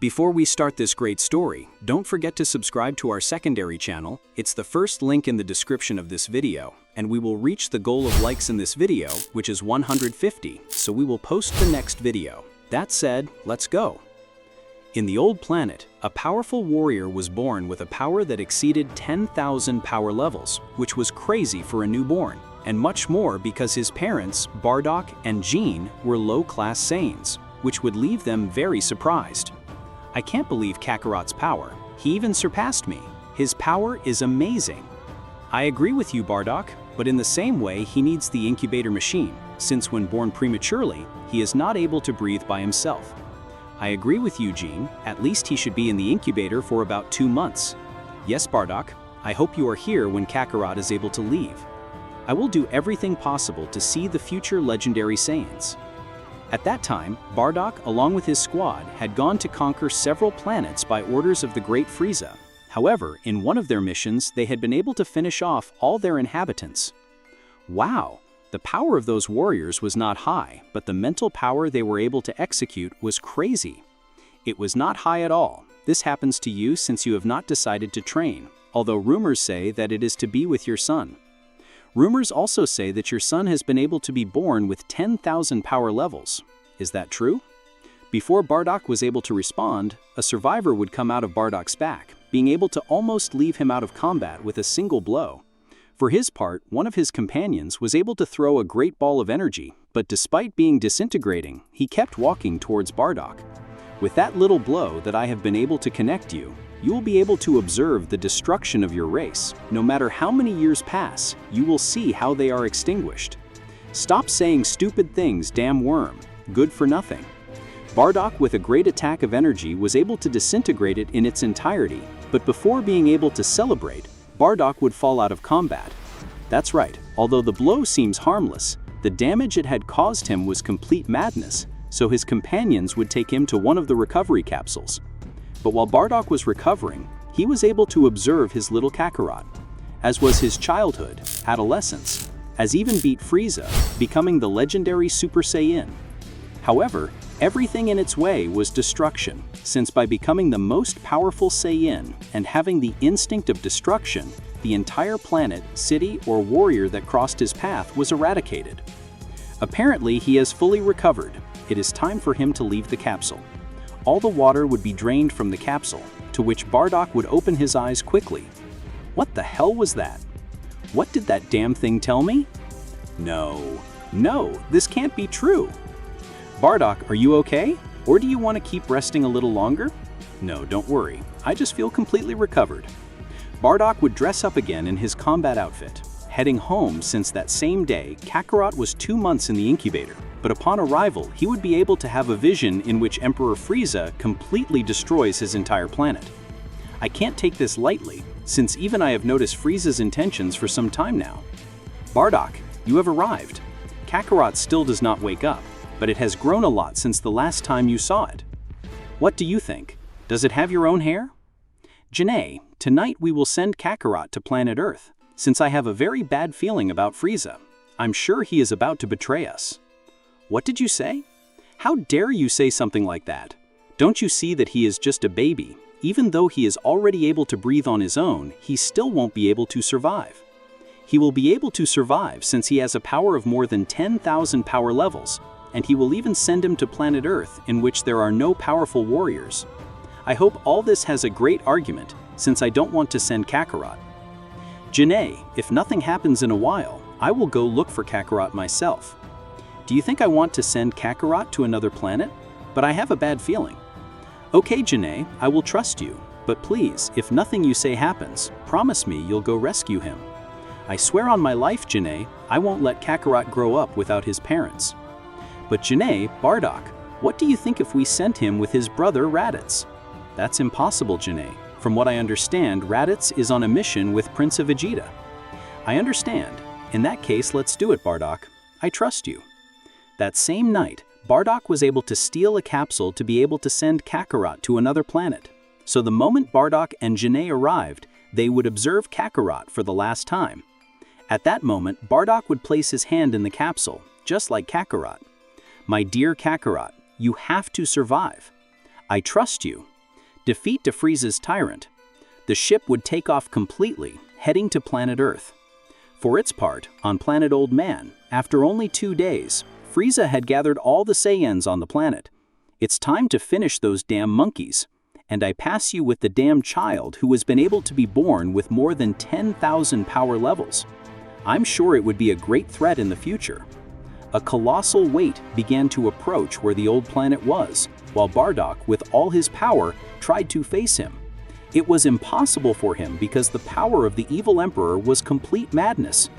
Before we start this great story, don't forget to subscribe to our secondary channel. It's the first link in the description of this video, and we will reach the goal of likes in this video, which is 150, so we will post the next video. That said, let's go. In the old planet, a powerful warrior was born with a power that exceeded 10,000 power levels, which was crazy for a newborn, and much more because his parents, Bardock and Jean, were low-class Saiyans, which would leave them very surprised. I can't believe Kakarot's power. He even surpassed me. His power is amazing. I agree with you, Bardock, but in the same way he needs the incubator machine, since when born prematurely, he is not able to breathe by himself. I agree with you, Jean. At least he should be in the incubator for about 2 months. Yes, Bardock, I hope you are here when Kakarot is able to leave. I will do everything possible to see the future legendary Saiyans. At that time, Bardock, along with his squad, had gone to conquer several planets by orders of the Great Frieza. However, in one of their missions, they had been able to finish off all their inhabitants. Wow! The power of those warriors was not high, but the mental power they were able to execute was crazy. It was not high at all. This happens to you since you have not decided to train, although rumors say that it is to be with your son. Rumors also say that your son has been able to be born with 10,000 power levels. Is that true? Before Bardock was able to respond, a survivor would come out of Bardock's back, being able to almost leave him out of combat with a single blow. For his part, one of his companions was able to throw a great ball of energy, but despite being disintegrating, he kept walking towards Bardock. With that little blow that I have been able to connect you, you will be able to observe the destruction of your race. No matter how many years pass, you will see how they are extinguished. Stop saying stupid things, damn worm. Good for nothing. Bardock, with a great attack of energy, was able to disintegrate it in its entirety, but before being able to celebrate, Bardock would fall out of combat. That's right, although the blow seems harmless, the damage it had caused him was complete madness, so his companions would take him to one of the recovery capsules. But while Bardock was recovering, he was able to observe his little Kakarot, as was his childhood, adolescence, as even beat Frieza, becoming the legendary Super Saiyan. However, everything in its way was destruction, since by becoming the most powerful Saiyan and having the instinct of destruction, the entire planet, city, or warrior that crossed his path was eradicated. Apparently, he has fully recovered. It is time for him to leave the capsule. All the water would be drained from the capsule, to which Bardock would open his eyes quickly. What the hell was that? What did that damn thing tell me? No, this can't be true. Bardock, are you okay? Or do you want to keep resting a little longer? No, don't worry. I just feel completely recovered. Bardock would dress up again in his combat outfit, heading home since that same day, Kakarot was 2 months in the incubator. But upon arrival, he would be able to have a vision in which Emperor Frieza completely destroys his entire planet. I can't take this lightly, since even I have noticed Frieza's intentions for some time now. Bardock, you have arrived. Kakarot still does not wake up, but it has grown a lot since the last time you saw it. What do you think? Does it have your own hair? Janae, tonight we will send Kakarot to planet Earth, since I have a very bad feeling about Frieza. I'm sure he is about to betray us. What did you say? How dare you say something like that? Don't you see that he is just a baby? Even though he is already able to breathe on his own, he still won't be able to survive. He will be able to survive since he has a power of more than 10,000 power levels, and he will even send him to planet Earth in which there are no powerful warriors. I hope all this has a great argument, since I don't want to send Kakarot. Janae, if nothing happens in a while, I will go look for Kakarot myself. Do you think I want to send Kakarot to another planet? But I have a bad feeling. Okay, Janae, I will trust you. But please, if nothing you say happens, promise me you'll go rescue him. I swear on my life, Janae, I won't let Kakarot grow up without his parents. But Janae, Bardock, what do you think if we sent him with his brother Raditz? That's impossible, Janae. From what I understand, Raditz is on a mission with Prince of Vegeta. I understand. In that case, let's do it, Bardock. I trust you. That same night, Bardock was able to steal a capsule to be able to send Kakarot to another planet. So the moment Bardock and Janae arrived, they would observe Kakarot for the last time. At that moment, Bardock would place his hand in the capsule, just like Kakarot. My dear Kakarot, you have to survive. I trust you. Defeat Frieza's tyrant. The ship would take off completely, heading to planet Earth. For its part, on planet Old Man, after only 2 days, Frieza had gathered all the Saiyans on the planet. It's time to finish those damn monkeys. And I pass you with the damn child who has been able to be born with more than 10,000 power levels. I'm sure it would be a great threat in the future. A colossal weight began to approach where the old planet was, while Bardock, with all his power, tried to face him. It was impossible for him because the power of the evil emperor was complete madness.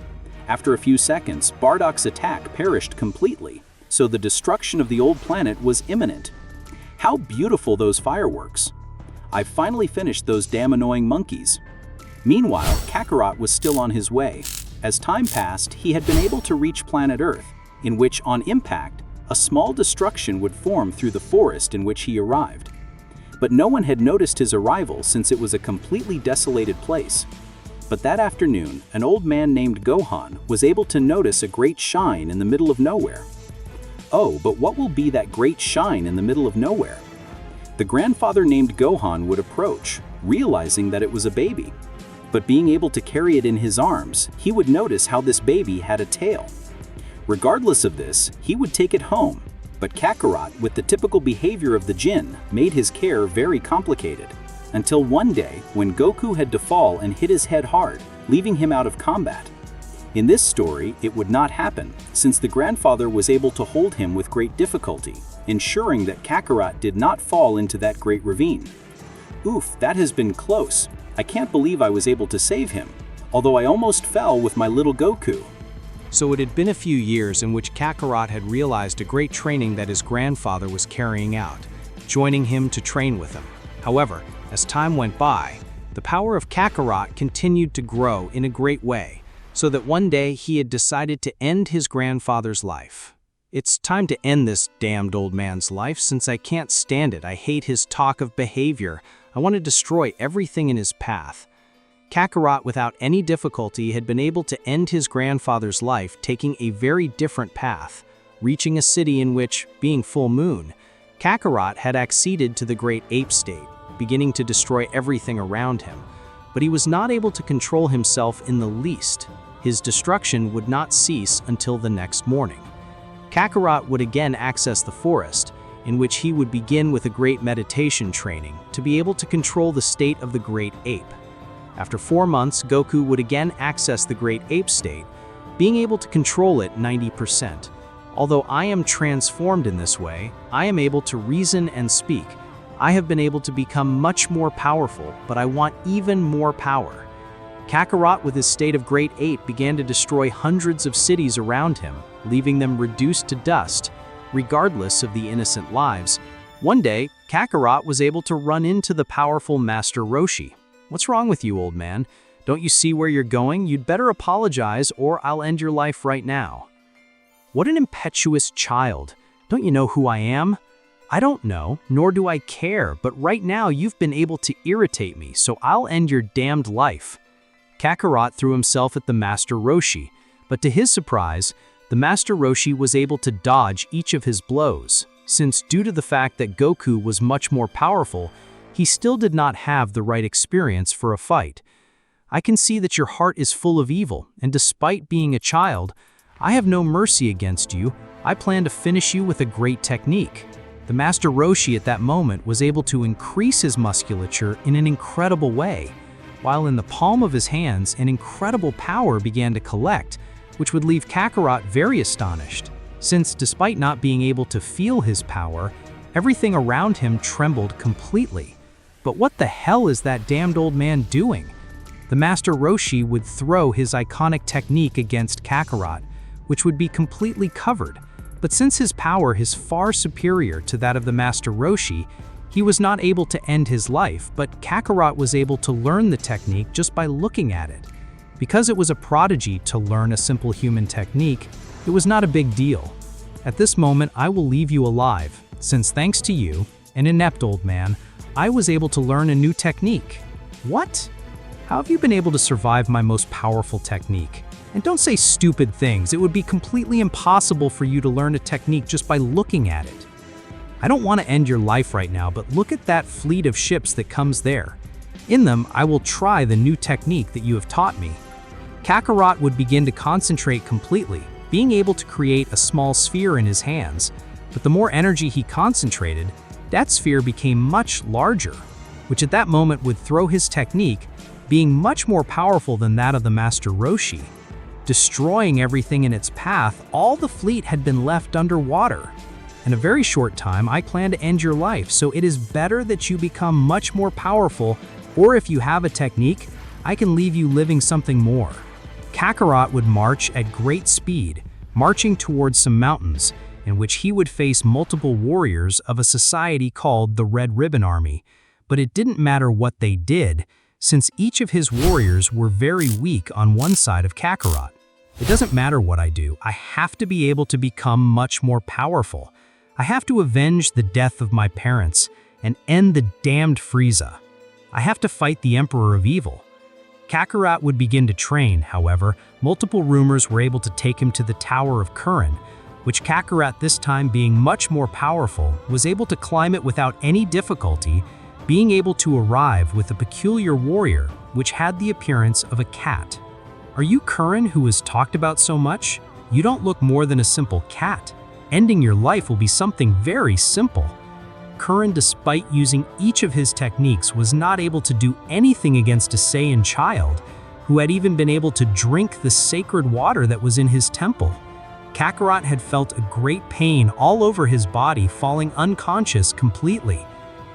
After a few seconds, Bardock's attack perished completely, so the destruction of the old planet was imminent. How beautiful those fireworks! I finally finished those damn annoying monkeys. Meanwhile, Kakarot was still on his way. As time passed, he had been able to reach planet Earth, in which, on impact, a small destruction would form through the forest in which he arrived. But no one had noticed his arrival since it was a completely desolated place. But that afternoon, an old man named Gohan was able to notice a great shine in the middle of nowhere. Oh, but what will be that great shine in the middle of nowhere? The grandfather named Gohan would approach, realizing that it was a baby. But being able to carry it in his arms, he would notice how this baby had a tail. Regardless of this, he would take it home. But Kakarot, with the typical behavior of the Jinn, made his care very complicated. Until one day, when Goku had to fall and hit his head hard, leaving him out of combat. In this story, it would not happen, since the grandfather was able to hold him with great difficulty, ensuring that Kakarot did not fall into that great ravine. Oof, that has been close. I can't believe I was able to save him, although I almost fell with my little Goku. So it had been a few years in which Kakarot had realized a great training that his grandfather was carrying out, joining him to train with him. However, as time went by, the power of Kakarot continued to grow in a great way, so that one day he had decided to end his grandfather's life. It's time to end this damned old man's life since I can't stand it. I hate his talk of behavior. I want to destroy everything in his path. Kakarot, without any difficulty, had been able to end his grandfather's life, taking a very different path, reaching a city in which, being full moon, Kakarot had acceded to the great ape state, beginning to destroy everything around him. But he was not able to control himself in the least. His destruction would not cease until the next morning. Kakarot would again access the forest, in which he would begin with a great meditation training to be able to control the state of the great ape. After 4 months, Goku would again access the great ape state, being able to control it 90%. Although I am transformed in this way, I am able to reason and speak. I have been able to become much more powerful, but I want even more power. Kakarot, with his state of great ape, began to destroy hundreds of cities around him, leaving them reduced to dust, regardless of the innocent lives. One day, Kakarot was able to run into the powerful Master Roshi. "What's wrong with you, old man? Don't you see where you're going? You'd better apologize or I'll end your life right now." "What an impetuous child. Don't you know who I am?" "I don't know, nor do I care, but right now you've been able to irritate me, so I'll end your damned life." Kakarot threw himself at the Master Roshi, but to his surprise, the Master Roshi was able to dodge each of his blows, since due to the fact that Goku was much more powerful, he still did not have the right experience for a fight. "I can see that your heart is full of evil, and despite being a child, I have no mercy against you. I plan to finish you with a great technique." The Master Roshi at that moment was able to increase his musculature in an incredible way, while in the palm of his hands an incredible power began to collect, which would leave Kakarot very astonished, since despite not being able to feel his power, everything around him trembled completely. But what the hell is that damned old man doing? The Master Roshi would throw his iconic technique against Kakarot, which would be completely covered. But since his power is far superior to that of the Master Roshi, he was not able to end his life, but Kakarot was able to learn the technique just by looking at it. Because it was a prodigy to learn a simple human technique, it was not a big deal. At this moment, I will leave you alive, since thanks to you, an inept old man, I was able to learn a new technique. What? How have you been able to survive my most powerful technique? And don't say stupid things. It would be completely impossible for you to learn a technique just by looking at it. I don't want to end your life right now, but look at that fleet of ships that comes there. In them, I will try the new technique that you have taught me." Kakarot would begin to concentrate completely, being able to create a small sphere in his hands. But the more energy he concentrated, that sphere became much larger, which at that moment would throw his technique, being much more powerful than that of the Master Roshi. Destroying everything in its path, all the fleet had been left underwater. In a very short time, I plan to end your life, so it is better that you become much more powerful, or if you have a technique, I can leave you living something more. Kakarot would march at great speed, marching towards some mountains, in which he would face multiple warriors of a society called the Red Ribbon Army. But it didn't matter what they did, since each of his warriors were very weak on one side of Kakarot. It doesn't matter what I do, I have to be able to become much more powerful. I have to avenge the death of my parents and end the damned Frieza. I have to fight the Emperor of Evil. Kakarot would begin to train, however, multiple rumors were able to take him to the Tower of Kurin, which Kakarot, this time being much more powerful, was able to climb it without any difficulty, being able to arrive with a peculiar warrior which had the appearance of a cat. "Are you Kurin who is talked about so much? You don't look more than a simple cat. Ending your life will be something very simple." Kurin, despite using each of his techniques, was not able to do anything against a Saiyan child, who had even been able to drink the sacred water that was in his temple. Kakarot had felt a great pain all over his body, falling unconscious completely.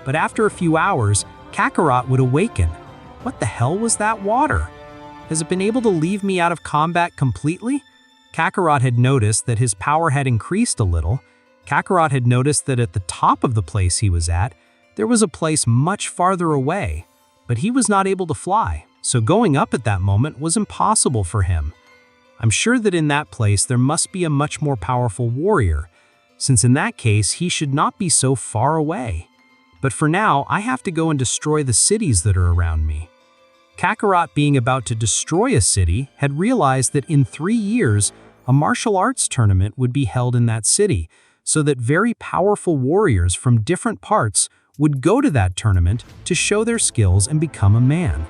But after a few hours, Kakarot would awaken. What the hell was that water? Has it been able to leave me out of combat completely? Kakarot had noticed that his power had increased a little. Kakarot had noticed that at the top of the place he was at, there was a place much farther away, but he was not able to fly, so going up at that moment was impossible for him. I'm sure that in that place there must be a much more powerful warrior, since in that case he should not be so far away. But for now, I have to go and destroy the cities that are around me. Kakarot, being about to destroy a city, had realized that in 3 years, a martial arts tournament would be held in that city, so that very powerful warriors from different parts would go to that tournament to show their skills and become a man.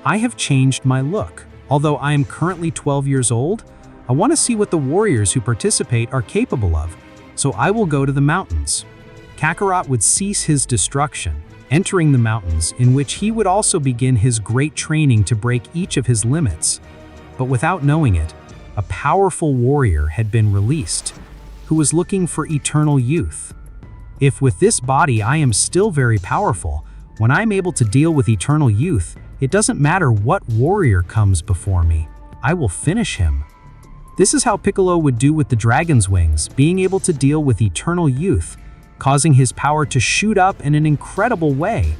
I have changed my look. Although I am currently 12 years old, I want to see what the warriors who participate are capable of, so I will go to the mountains. Kakarot would cease his destruction, entering the mountains, in which he would also begin his great training to break each of his limits. But without knowing it, a powerful warrior had been released, who was looking for eternal youth. If with this body I am still very powerful, when I'm able to deal with eternal youth, it doesn't matter what warrior comes before me, I will finish him. This is how Piccolo would do with the dragon's wings, being able to deal with eternal youth, causing his power to shoot up in an incredible way.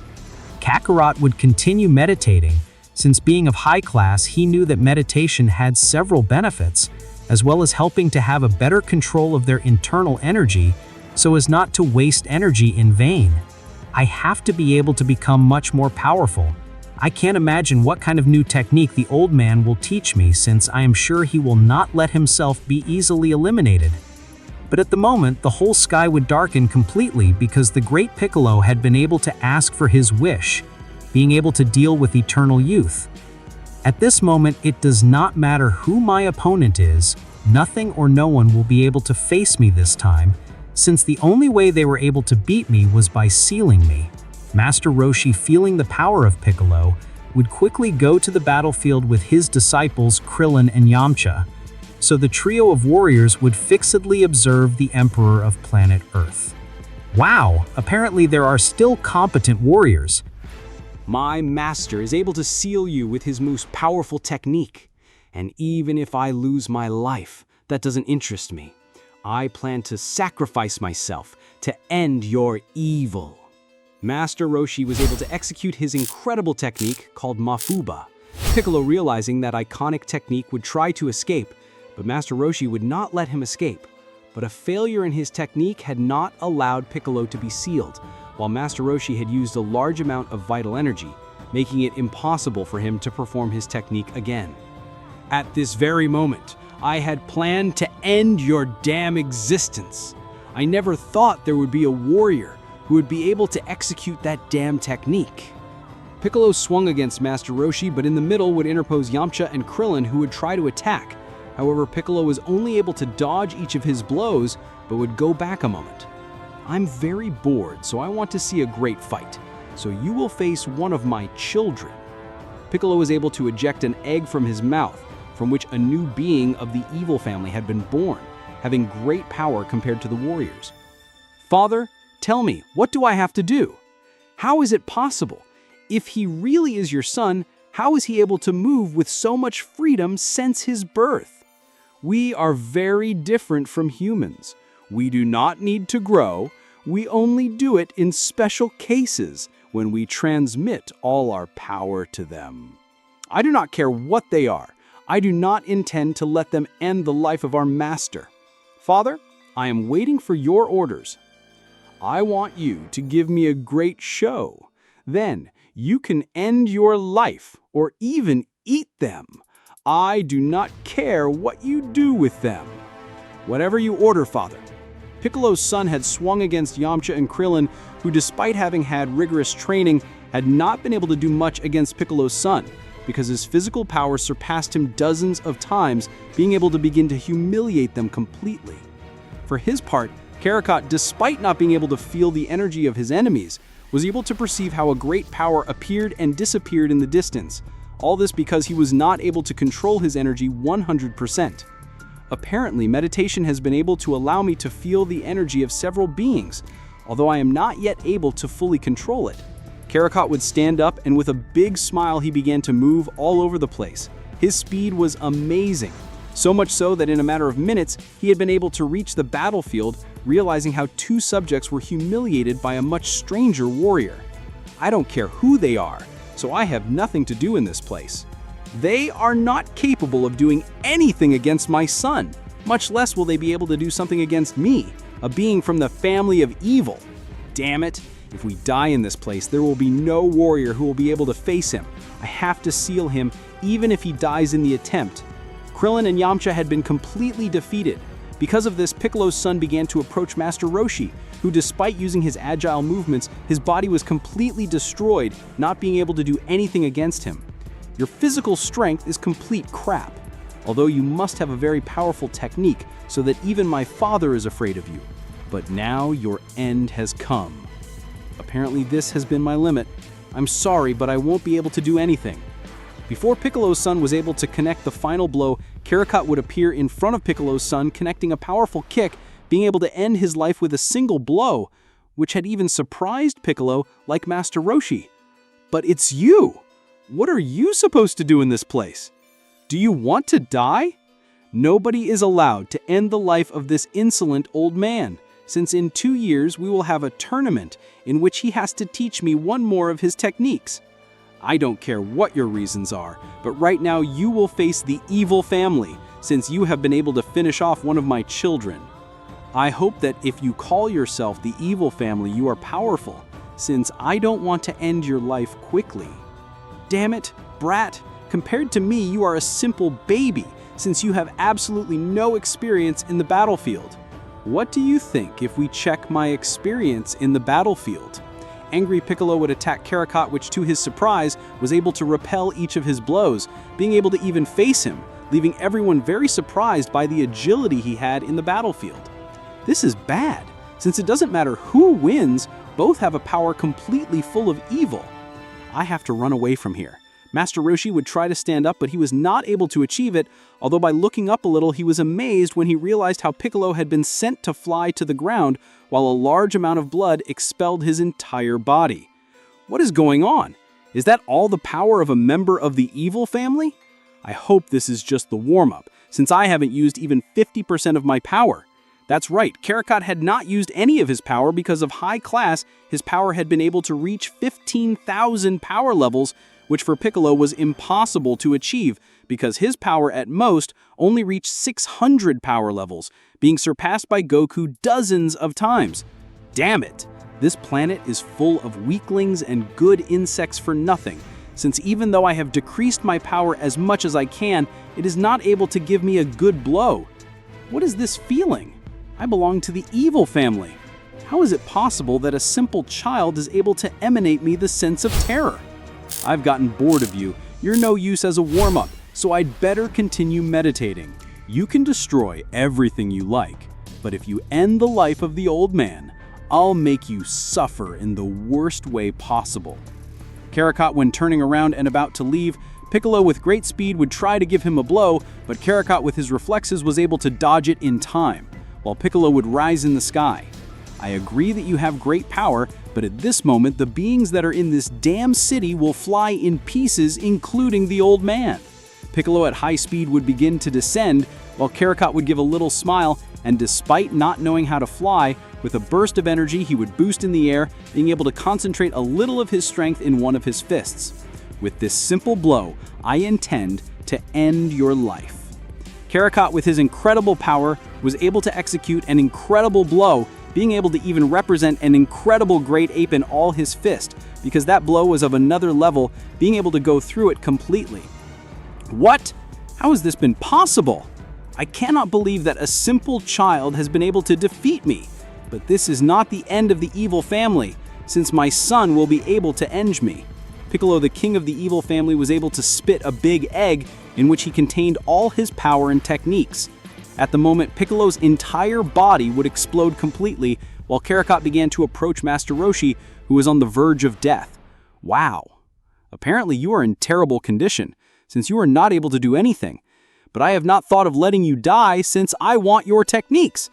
Kakarot would continue meditating, since being of high class, he knew that meditation had several benefits, as well as helping to have a better control of their internal energy, so as not to waste energy in vain. I have to be able to become much more powerful. I can't imagine what kind of new technique the old man will teach me, since I am sure he will not let himself be easily eliminated. But at the moment, the whole sky would darken completely because the great Piccolo had been able to ask for his wish, being able to deal with eternal youth. At this moment, it does not matter who my opponent is, nothing or no one will be able to face me this time, since the only way they were able to beat me was by sealing me. Master Roshi, feeling the power of Piccolo, would quickly go to the battlefield with his disciples Krillin and Yamcha, so the trio of warriors would fixedly observe the Emperor of planet Earth. Wow, apparently there are still competent warriors. My master is able to seal you with his most powerful technique. And even if I lose my life, that doesn't interest me. I plan to sacrifice myself to end your evil. Master Roshi was able to execute his incredible technique called Mafuba. Piccolo, realizing that iconic technique, would try to escape, but Master Roshi would not let him escape. But a failure in his technique had not allowed Piccolo to be sealed, while Master Roshi had used a large amount of vital energy, making it impossible for him to perform his technique again. At this very moment, I had planned to end your damn existence. I never thought there would be a warrior who would be able to execute that damn technique. Piccolo swung against Master Roshi, but in the middle would interpose Yamcha and Krillin, who would try to attack. However, Piccolo was only able to dodge each of his blows, but would go back a moment. I'm very bored, so I want to see a great fight. So you will face one of my children. Piccolo was able to eject an egg from his mouth, from which a new being of the evil family had been born, having great power compared to the warriors. Father, tell me, what do I have to do? How is it possible? If he really is your son, how is he able to move with so much freedom since his birth? We are very different from humans. We do not need to grow. We only do it in special cases when we transmit all our power to them. I do not care what they are. I do not intend to let them end the life of our master. Father, I am waiting for your orders. I want you to give me a great show. Then you can end your life or even eat them. I do not care what you do with them. Whatever you order, Father. Piccolo's son had swung against Yamcha and Krillin, who despite having had rigorous training, had not been able to do much against Piccolo's son, because his physical power surpassed him dozens of times, being able to begin to humiliate them completely. For his part, Kakarot, despite not being able to feel the energy of his enemies, was able to perceive how a great power appeared and disappeared in the distance. All this because he was not able to control his energy 100%. Apparently, meditation has been able to allow me to feel the energy of several beings, although I am not yet able to fully control it. Kakarot would stand up, and with a big smile he began to move all over the place. His speed was amazing, so much so that in a matter of minutes he had been able to reach the battlefield, realizing how two subjects were humiliated by a much stranger warrior. I don't care who they are, so I have nothing to do in this place. They are not capable of doing anything against my son, much less will they be able to do something against me, a being from the family of evil. Damn it, if we die in this place, there will be no warrior who will be able to face him. I have to seal him, even if he dies in the attempt. Krillin and Yamcha had been completely defeated. Because of this, Piccolo's son began to approach Master Roshi, who despite using his agile movements, his body was completely destroyed, not being able to do anything against him. Your physical strength is complete crap, although you must have a very powerful technique so that even my father is afraid of you. But now your end has come. Apparently this has been my limit. I'm sorry, but I won't be able to do anything. Before Piccolo's son was able to connect the final blow, Kakarot would appear in front of Piccolo's son, connecting a powerful kick, being able to end his life with a single blow, which had even surprised Piccolo like Master Roshi. But it's you! What are you supposed to do in this place? Do you want to die? Nobody is allowed to end the life of this insolent old man, since in 2 years we will have a tournament in which he has to teach me one more of his techniques. I don't care what your reasons are, but right now you will face the evil family, since you have been able to finish off one of my children. I hope that if you call yourself the evil family, you are powerful, since I don't want to end your life quickly. Damn it, brat, compared to me you are a simple baby, since you have absolutely no experience in the battlefield. What do you think if we check my experience in the battlefield? Angry Piccolo would attack Kakarot, which to his surprise was able to repel each of his blows, being able to even face him, leaving everyone very surprised by the agility he had in the battlefield. This is bad, since it doesn't matter who wins, both have a power completely full of evil. I have to run away from here. Master Roshi would try to stand up, but he was not able to achieve it, although by looking up a little he was amazed when he realized how Piccolo had been sent to fly to the ground while a large amount of blood expelled his entire body. What is going on? Is that all the power of a member of the evil family? I hope this is just the warm-up, since I haven't used even 50% of my power. That's right, Kakarot had not used any of his power because of high class, his power had been able to reach 15,000 power levels, which for Piccolo was impossible to achieve because his power at most only reached 600 power levels, being surpassed by Goku dozens of times. Damn it! This planet is full of weaklings and good insects for nothing, since even though I have decreased my power as much as I can, it is not able to give me a good blow. What is this feeling? I belong to the evil family. How is it possible that a simple child is able to emanate me the sense of terror? I've gotten bored of you. You're no use as a warm-up, so I'd better continue meditating. You can destroy everything you like, but if you end the life of the old man, I'll make you suffer in the worst way possible. Kakarot, when turning around and about to leave, Piccolo with great speed would try to give him a blow, but Kakarot with his reflexes was able to dodge it in time, while Piccolo would rise in the sky. I agree that you have great power, but at this moment the beings that are in this damn city will fly in pieces, including the old man. Piccolo at high speed would begin to descend, while Kakarot would give a little smile, and despite not knowing how to fly, with a burst of energy he would boost in the air, being able to concentrate a little of his strength in one of his fists. With this simple blow, I intend to end your life. Kakarot with his incredible power was able to execute an incredible blow, being able to even represent an incredible great ape in all his fist, because that blow was of another level, being able to go through it completely. What? How has this been possible? I cannot believe that a simple child has been able to defeat me. But this is not the end of the evil family, since my son will be able to end me. Piccolo, the king of the evil family, was able to spit a big egg in which he contained all his power and techniques. At the moment, Piccolo's entire body would explode completely, while Kakarot began to approach Master Roshi, who was on the verge of death. Wow. Apparently you are in terrible condition, since you are not able to do anything. But I have not thought of letting you die, since I want your techniques.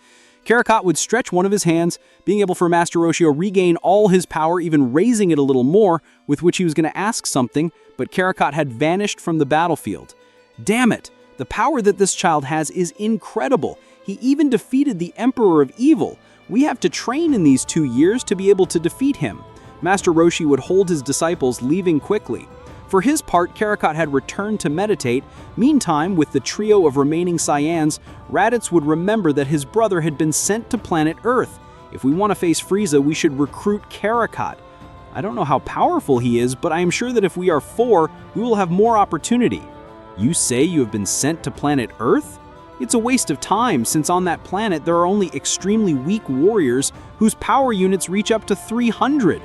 Kakarot would stretch one of his hands, being able for Master Roshi to regain all his power, even raising it a little more, with which he was going to ask something, but Kakarot had vanished from the battlefield. Damn it! The power that this child has is incredible. He even defeated the Emperor of Evil. We have to train in these 2 years to be able to defeat him. Master Roshi would hold his disciples, leaving quickly. For his part, Kakarot had returned to meditate. Meantime, with the trio of remaining Saiyans, Raditz would remember that his brother had been sent to planet Earth. If we want to face Frieza, we should recruit Kakarot. I don't know how powerful he is, but I am sure that if we are 4, we will have more opportunity. You say you have been sent to planet Earth? It's a waste of time, since on that planet there are only extremely weak warriors whose power units reach up to 300.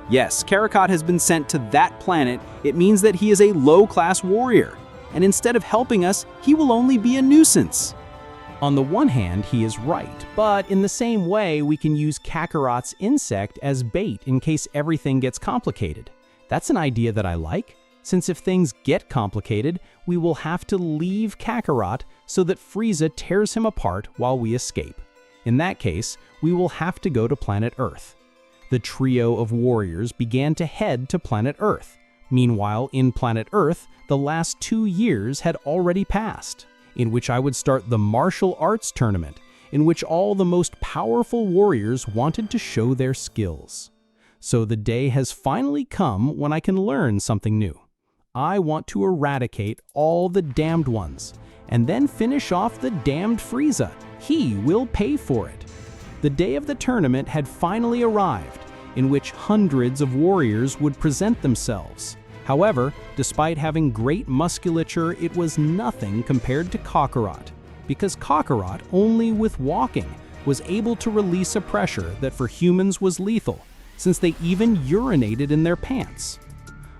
Yes, Kakarot has been sent to that planet. It means that he is a low-class warrior, and instead of helping us, he will only be a nuisance. On the one hand, he is right, but in the same way, we can use Kakarot's insect as bait in case everything gets complicated. That's an idea that I like, since if things get complicated, we will have to leave Kakarot so that Frieza tears him apart while we escape. In that case, we will have to go to planet Earth. The trio of warriors began to head to planet Earth. Meanwhile, in planet Earth, the last 2 years had already passed, in which I would start the martial arts tournament, in which all the most powerful warriors wanted to show their skills. So the day has finally come when I can learn something new. I want to eradicate all the damned ones, and then finish off the damned Frieza. He will pay for it. The day of the tournament had finally arrived, in which hundreds of warriors would present themselves. However, despite having great musculature, it was nothing compared to Kakarot, because Kakarot, only with walking, was able to release a pressure that for humans was lethal, since they even urinated in their pants.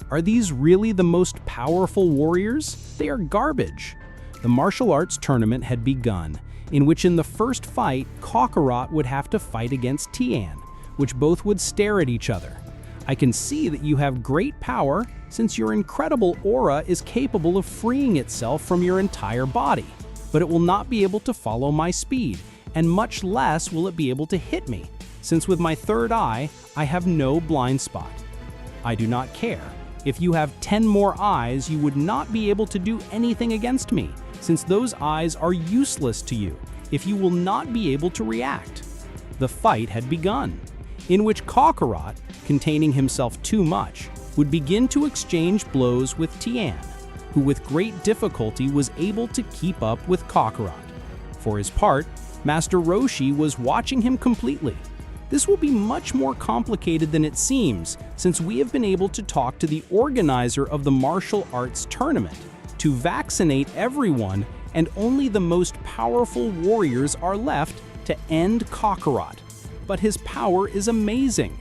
Are these really the most powerful warriors? They are garbage. The martial arts tournament had begun, in which in the first fight, Kakarot would have to fight against Tien, which both would stare at each other. I can see that you have great power, since your incredible aura is capable of freeing itself from your entire body, but it will not be able to follow my speed, and much less will it be able to hit me, since with my third eye, I have no blind spot. I do not care. If you have 10 more eyes, you would not be able to do anything against me, since those eyes are useless to you if you will not be able to react. The fight had begun, in which Kakarot, containing himself too much, would begin to exchange blows with Tien, who with great difficulty was able to keep up with Kakarot. For his part, Master Roshi was watching him completely. This will be much more complicated than it seems, since we have been able to talk to the organizer of the martial arts tournament to vaccinate everyone, and only the most powerful warriors are left to to end Kakarot, but his power is amazing.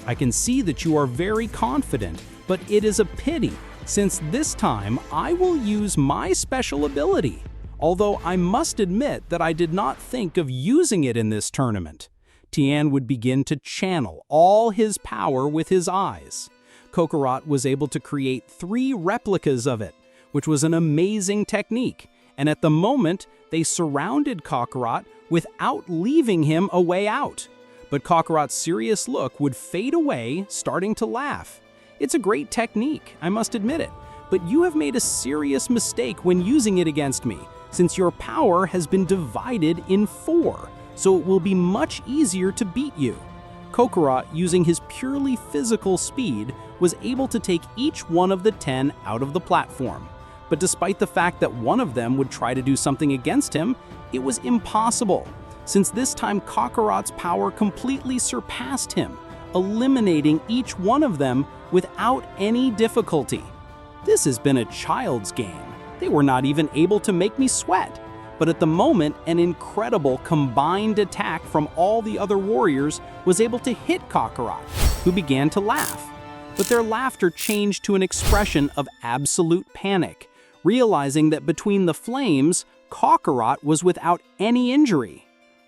I can see that you are very confident, but it is a pity, since this time I will use my special ability, although I must admit that I did not think of using it in this tournament. Tien would begin to channel all his power with his eyes. Kakarot was able to create 3 replicas of it, which was an amazing technique, and at the moment, they surrounded Kakarot without leaving him a way out. But Kakarot's serious look would fade away, starting to laugh. It's a great technique, I must admit it, but you have made a serious mistake when using it against me, since your power has been divided in 4, so it will be much easier to beat you. Kakarot, using his purely physical speed, was able to take each one of the 10 out of the platform. But despite the fact that one of them would try to do something against him, it was impossible, since this time Kakarot's power completely surpassed him, eliminating each one of them without any difficulty. This has been a child's game. They were not even able to make me sweat. But at the moment, an incredible combined attack from all the other warriors was able to hit Kakarot, who began to laugh. But their laughter changed to an expression of absolute panic, realizing that between the flames, Kakarot was without any injury.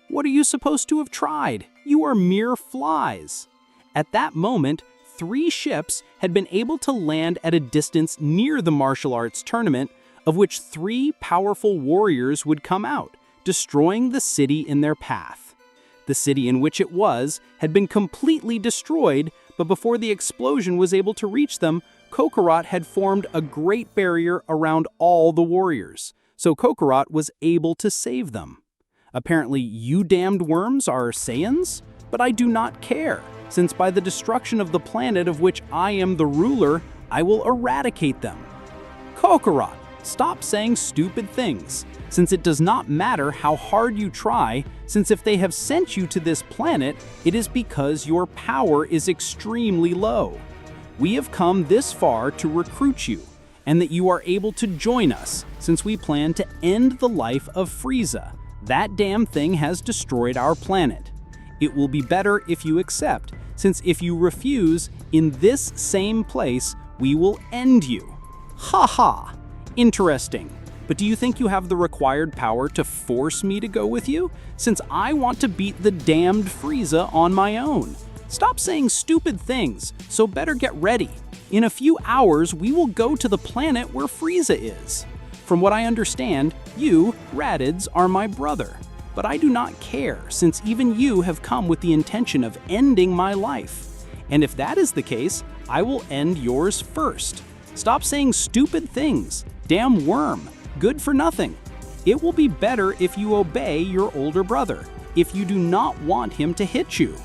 What are you supposed to have tried? You are mere flies. At that moment, 3 ships had been able to land at a distance near the martial arts tournament, of which 3 powerful warriors would come out, destroying the city in their path. The city in which it was had been completely destroyed, but before the explosion was able to reach them, Kakarot had formed a great barrier around all the warriors, so Kakarot was able to save them. Apparently, you damned worms are Saiyans? But I do not care, since by the destruction of the planet of which I am the ruler, I will eradicate them. Kakarot, stop saying stupid things, since it does not matter how hard you try, since if they have sent you to this planet, it is because your power is extremely low. We have come this far to recruit you, and that you are able to join us, since we plan to end the life of Frieza. That damn thing has destroyed our planet. It will be better if you accept, since if you refuse, in this same place, we will end you. Ha ha! Interesting. But do you think you have the required power to force me to go with you? Since I want to beat the damned Frieza on my own. Stop saying stupid things, so better get ready. In a few hours, we will go to the planet where Frieza is. From what I understand, you, Raditz, are my brother. But I do not care, since even you have come with the intention of ending my life. And if that is the case, I will end yours first. Stop saying stupid things. Damn worm. Good for nothing. It will be better if you obey your older brother, if you do not want him to hit you.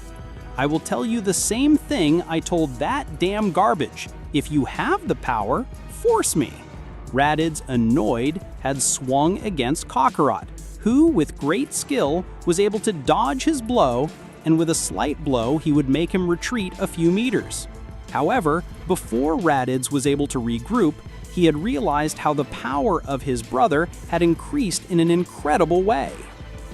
I will tell you the same thing I told that damn garbage. If you have the power, force me. Raditz, annoyed, had swung against Kakarot, who, with great skill, was able to dodge his blow, and with a slight blow, he would make him retreat a few meters. However, before Raditz was able to regroup, he had realized how the power of his brother had increased in an incredible way.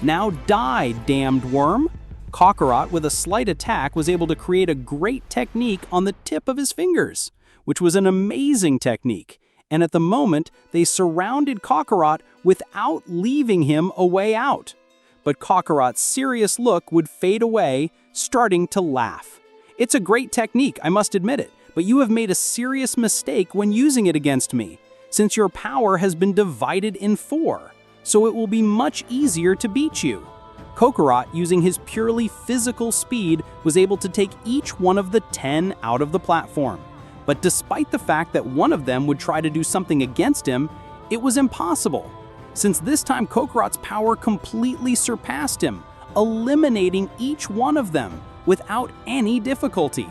Now die, damned worm! Kakarot, with a slight attack, was able to create a great technique on the tip of his fingers, which was an amazing technique, and at the moment, they surrounded Kakarot without leaving him a way out. But Kakarot's serious look would fade away, starting to laugh. It's a great technique, I must admit it, but you have made a serious mistake when using it against me, since your power has been divided in 4, so it will be much easier to beat you. Kakarot, using his purely physical speed, was able to take each one of the 10 out of the platform. But despite the fact that one of them would try to do something against him, it was impossible, since this time Kakarot's power completely surpassed him, eliminating each one of them without any difficulty.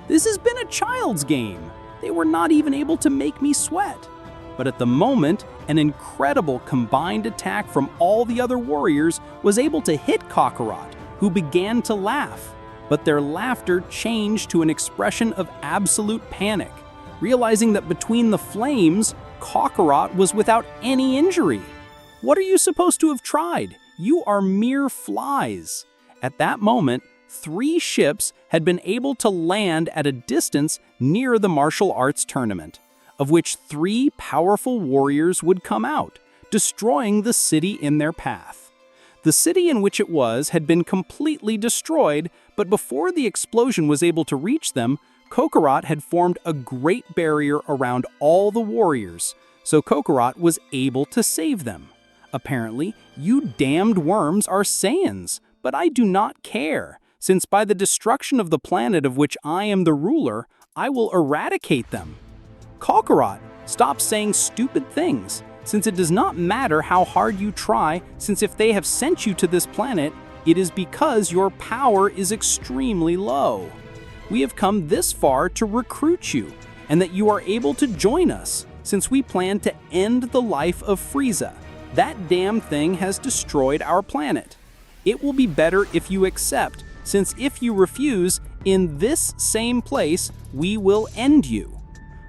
This has been a child's game. They were not even able to make me sweat. But at the moment, an incredible combined attack from all the other warriors was able to hit Kakarot, who began to laugh. But their laughter changed to an expression of absolute panic, realizing that between the flames, Kakarot was without any injury. What are you supposed to have tried? You are mere flies." At that moment, 3 ships had been able to land at a distance near the martial arts tournament, of which 3 powerful warriors would come out, destroying the city in their path. The city in which it was had been completely destroyed, but before the explosion was able to reach them, Kakarot had formed a great barrier around all the warriors, so Kakarot was able to save them. Apparently, you damned worms are Saiyans, but I do not care, since by the destruction of the planet of which I am the ruler, I will eradicate them. Kakarot, stop saying stupid things, since it does not matter how hard you try, since if they have sent you to this planet, it is because your power is extremely low. We have come this far to recruit you, and that you are able to join us, since we plan to end the life of Frieza. That damn thing has destroyed our planet. It will be better if you accept, since if you refuse, in this same place, we will end you.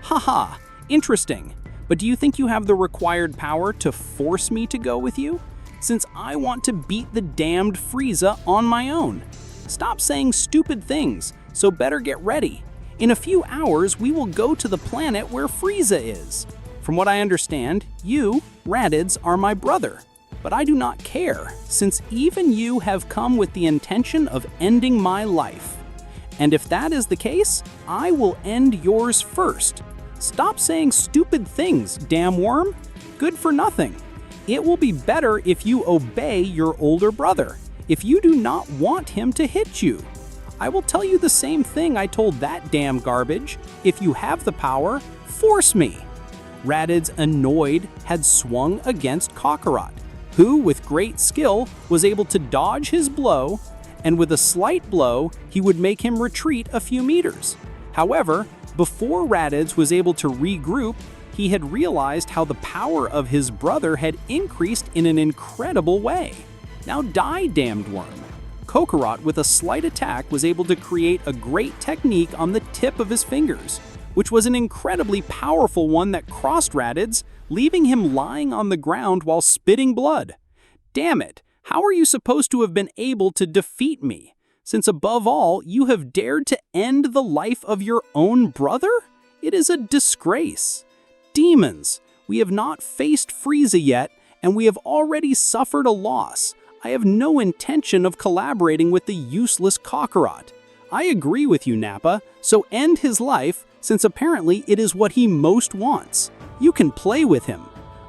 Haha, interesting. But do you think you have the required power to force me to go with you? Since I want to beat the damned Frieza on my own. Stop saying stupid things, so better get ready. In a few hours, we will go to the planet where Frieza is. From what I understand, you, Raditz, are my brother. But I do not care, since even you have come with the intention of ending my life. And if that is the case, I will end yours first. Stop saying stupid things, damn worm. Good for nothing. It will be better if you obey your older brother, if you do not want him to hit you. I will tell you the same thing I told that damn garbage. If you have the power, force me. Raditz, annoyed, had swung against Kakarot, who, with great skill, was able to dodge his blow, and with a slight blow, he would make him retreat a few meters. However, before Raditz was able to regroup, he had realized how the power of his brother had increased in an incredible way. Now die, damned worm. Kakarot, with a slight attack, was able to create a great technique on the tip of his fingers, which was an incredibly powerful one that crossed Raditz, leaving him lying on the ground while spitting blood. Damn it, how are you supposed to have been able to defeat me, since above all, you have dared to end the life of your own brother? It is a disgrace. Demons, we have not faced Frieza yet, and we have already suffered a loss. I have no intention of collaborating with the useless Kakarot. I agree with you, Nappa, so end his life, since apparently it is what he most wants. You can play with him.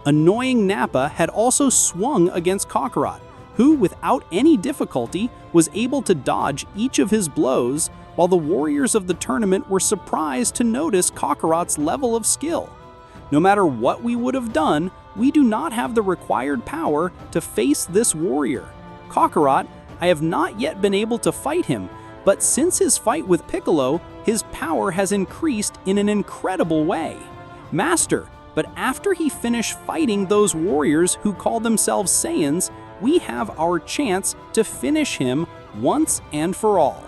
Annoying Nappa had also swung against Kakarot, who, without any difficulty, was able to dodge each of his blows, while the warriors of the tournament were surprised to notice Kakarot's level of skill. No matter what we would have done, we do not have the required power to face this warrior. Kakarot, I have not yet been able to fight him, but since his fight with Piccolo, his power has increased in an incredible way. Master, but after he finished fighting those warriors who call themselves Saiyans, we have our chance to finish him once and for all.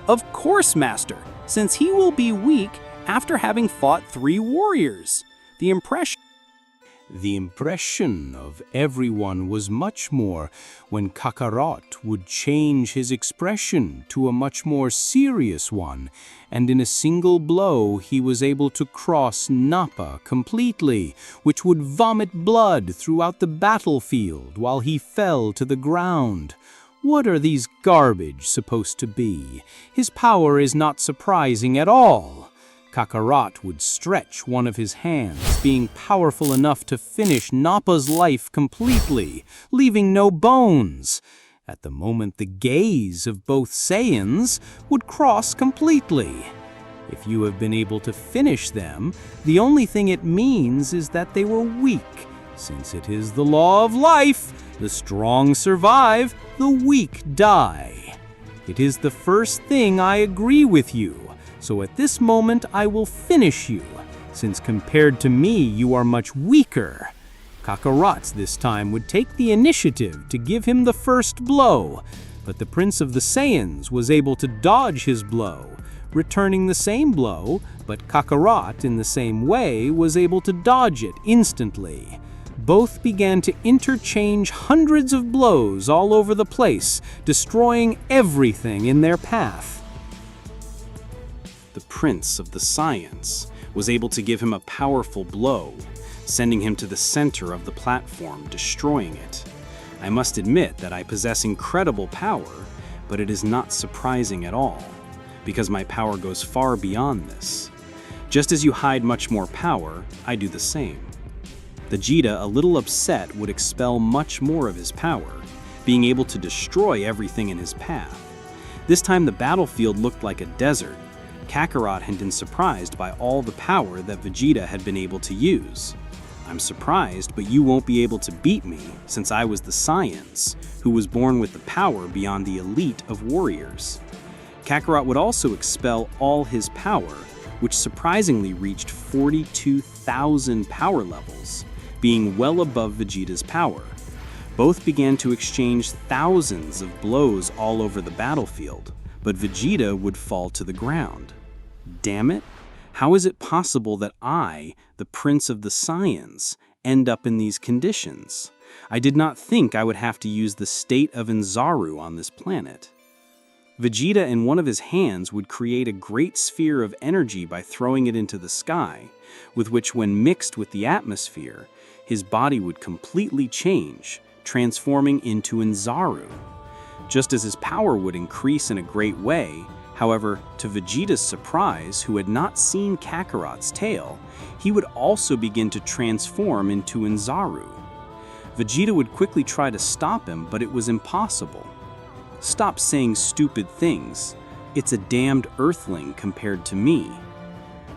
Of course, Master, since he will be weak after having fought 3 warriors. The impression of everyone was much more when Kakarot would change his expression to a much more serious one, and in a single blow he was able to cross Nappa completely, which would vomit blood throughout the battlefield while he fell to the ground. What are these garbage supposed to be? His power is not surprising at all. Kakarot would stretch one of his hands, being powerful enough to finish Nappa's life completely, leaving no bones. At the moment, the gaze of both Saiyans would cross completely. If you have been able to finish them, the only thing it means is that they were weak, since it is the law of life. The strong survive, the weak die. It is the first thing I agree with you. So at this moment I will finish you, since compared to me you are much weaker. Kakarot this time would take the initiative to give him the first blow, but the Prince of the Saiyans was able to dodge his blow, returning the same blow, but Kakarot in the same way was able to dodge it instantly. both began to interchange hundreds of blows all over the place, destroying everything in their path. The Prince of the Saiyans was able to give him a powerful blow, sending him to the center of the platform, destroying it. I must admit that I possess incredible power, but it is not surprising at all, because my power goes far beyond this. Just as you hide much more power, I do the same. Vegeta, a little upset, would expel much more of his power, being able to destroy everything in his path. This time the battlefield looked like a desert. Kakarot had been surprised by all the power that Vegeta had been able to use. I'm surprised, but you won't be able to beat me, since I was the Saiyans, who was born with the power beyond the elite of warriors. Kakarot would also expel all his power, which surprisingly reached 42,000 power levels, being well above Vegeta's power. Both began to exchange thousands of blows all over the battlefield, but Vegeta would fall to the ground. Damn it! How is it possible that I, the Prince of the Saiyans, end up in these conditions? I did not think I would have to use the state of Anzaru on this planet. Vegeta in one of his hands would create a great sphere of energy by throwing it into the sky, with which when mixed with the atmosphere, his body would completely change, transforming into Anzaru. Just as his power would increase in a great way, however, to Vegeta's surprise, who had not seen Kakarot's tail, he would also begin to transform into Anzaru. Vegeta would quickly try to stop him, but it was impossible. Stop saying stupid things. It's a damned earthling compared to me.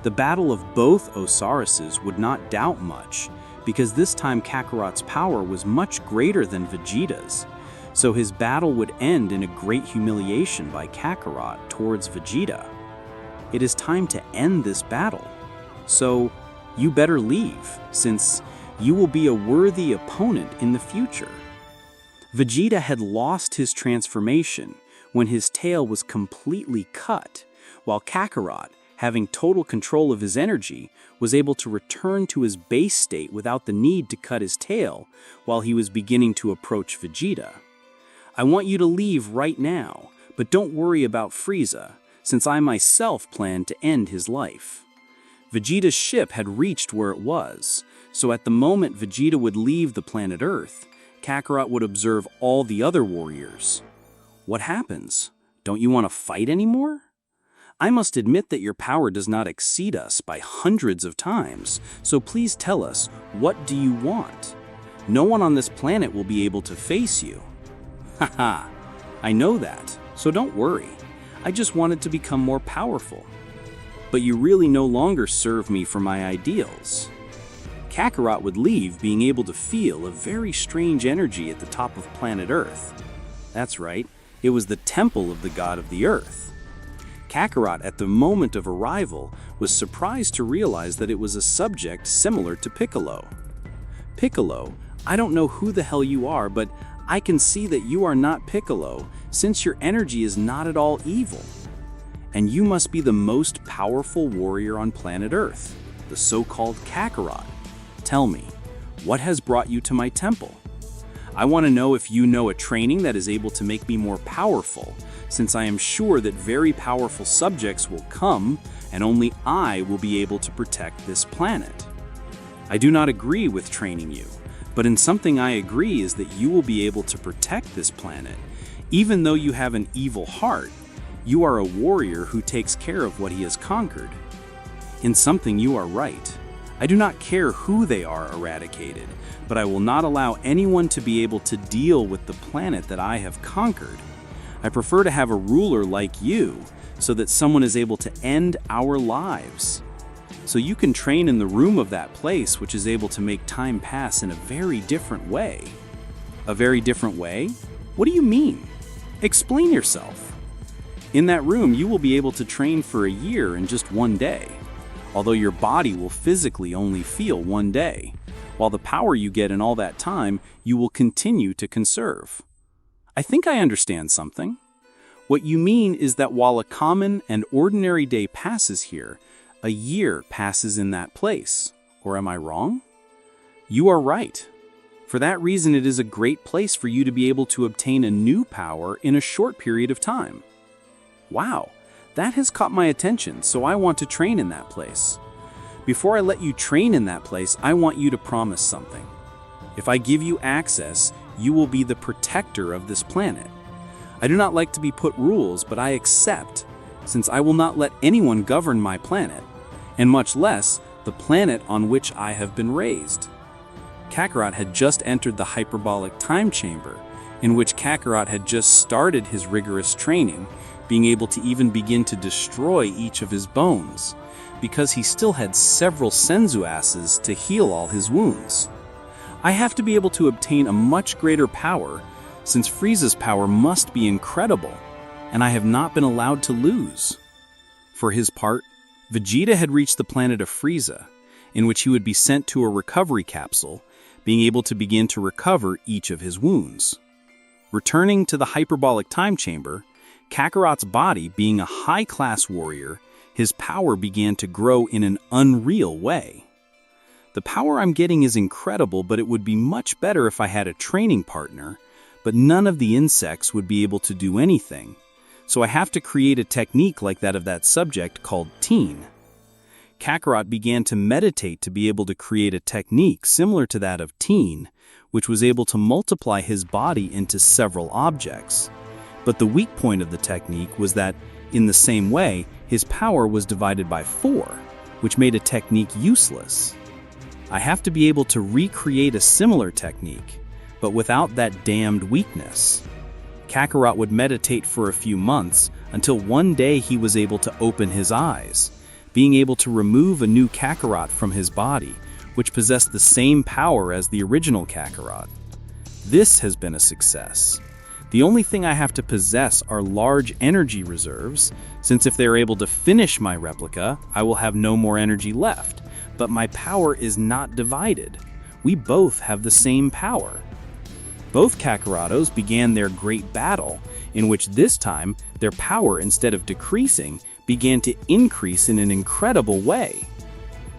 The battle of both Osauruses would not doubt much, because this time Kakarot's power was much greater than Vegeta's, so his battle would end in a great humiliation by Kakarot towards Vegeta. It is time to end this battle, so you better leave, since you will be a worthy opponent in the future. Vegeta had lost his transformation when his tail was completely cut, while Kakarot, having total control of his energy, was able to return to his base state without the need to cut his tail while he was beginning to approach Vegeta. I want you to leave right now, but don't worry about Frieza, since I myself plan to end his life. Vegeta's ship had reached where it was, so at the moment Vegeta would leave the planet Earth, Kakarot would observe all the other warriors. What happens? Don't you want to fight anymore? I must admit that your power does not exceed us by hundreds of times, so please tell us, what do you want? No one on this planet will be able to face you. Haha, I know that, so don't worry. I just wanted to become more powerful. But you really no longer serve me for my ideals. Kakarot would leave being able to feel a very strange energy at the top of planet Earth. That's right, it was the temple of the god of the Earth. Kakarot, at the moment of arrival, was surprised to realize that it was a subject similar to Piccolo. Piccolo, I don't know who the hell you are, but I can see that you are not Piccolo, since your energy is not at all evil. And you must be the most powerful warrior on planet Earth, the so-called Kakarot. Tell me, what has brought you to my temple? I want to know if you know a training that is able to make me more powerful, since I am sure that very powerful subjects will come, and only I will be able to protect this planet. I do not agree with training you, but in something I agree is that you will be able to protect this planet. Even though you have an evil heart, you are a warrior who takes care of what he has conquered. In something you are right. I do not care who they are eradicated, but I will not allow anyone to be able to deal with the planet that I have conquered. I prefer to have a ruler like you, so that someone is able to end our lives. So you can train in the room of that place, which is able to make time pass in a very different way. A very different way? What do you mean? Explain yourself. In that room, you will be able to train for a year in just one day, although your body will physically only feel one day, while the power you get in all that time, you will continue to conserve. I think I understand something. What you mean is that while a common and ordinary day passes here, a year passes in that place, or am I wrong? You are right. For that reason, it is a great place for you to be able to obtain a new power in a short period of time. Wow, that has caught my attention, so I want to train in that place. Before I let you train in that place, I want you to promise something. If I give you access, you will be the protector of this planet. I do not like to be put rules, but I accept, since I will not let anyone govern my planet, and much less the planet on which I have been raised. Kakarot had just entered the hyperbolic time chamber, in which Kakarot had just started his rigorous training, being able to even begin to destroy each of his bones, because he still had several senzu asses to heal all his wounds. I have to be able to obtain a much greater power, since Frieza's power must be incredible, and I have not been allowed to lose. For his part, Vegeta had reached the planet of Frieza, in which he would be sent to a recovery capsule, being able to begin to recover each of his wounds. Returning to the hyperbolic time chamber, Kakarot's body being a high-class warrior, his power began to grow in an unreal way. The power I'm getting is incredible, but it would be much better if I had a training partner, but none of the insects would be able to do anything, so I have to create a technique like that of that subject called Teen. Kakarot began to meditate to be able to create a technique similar to that of Teen, which was able to multiply his body into several objects. But the weak point of the technique was that, in the same way, his power was divided by 4, which made a technique useless. I have to be able to recreate a similar technique, but without that damned weakness. Kakarot would meditate for a few months until one day he was able to open his eyes, being able to remove a new Kakarot from his body, which possessed the same power as the original Kakarot. This has been a success. The only thing I have to possess are large energy reserves, since if they are able to finish my replica, I will have no more energy left, but my power is not divided. We both have the same power. Both Kakarotos began their great battle, in which this time their power, instead of decreasing, began to increase in an incredible way.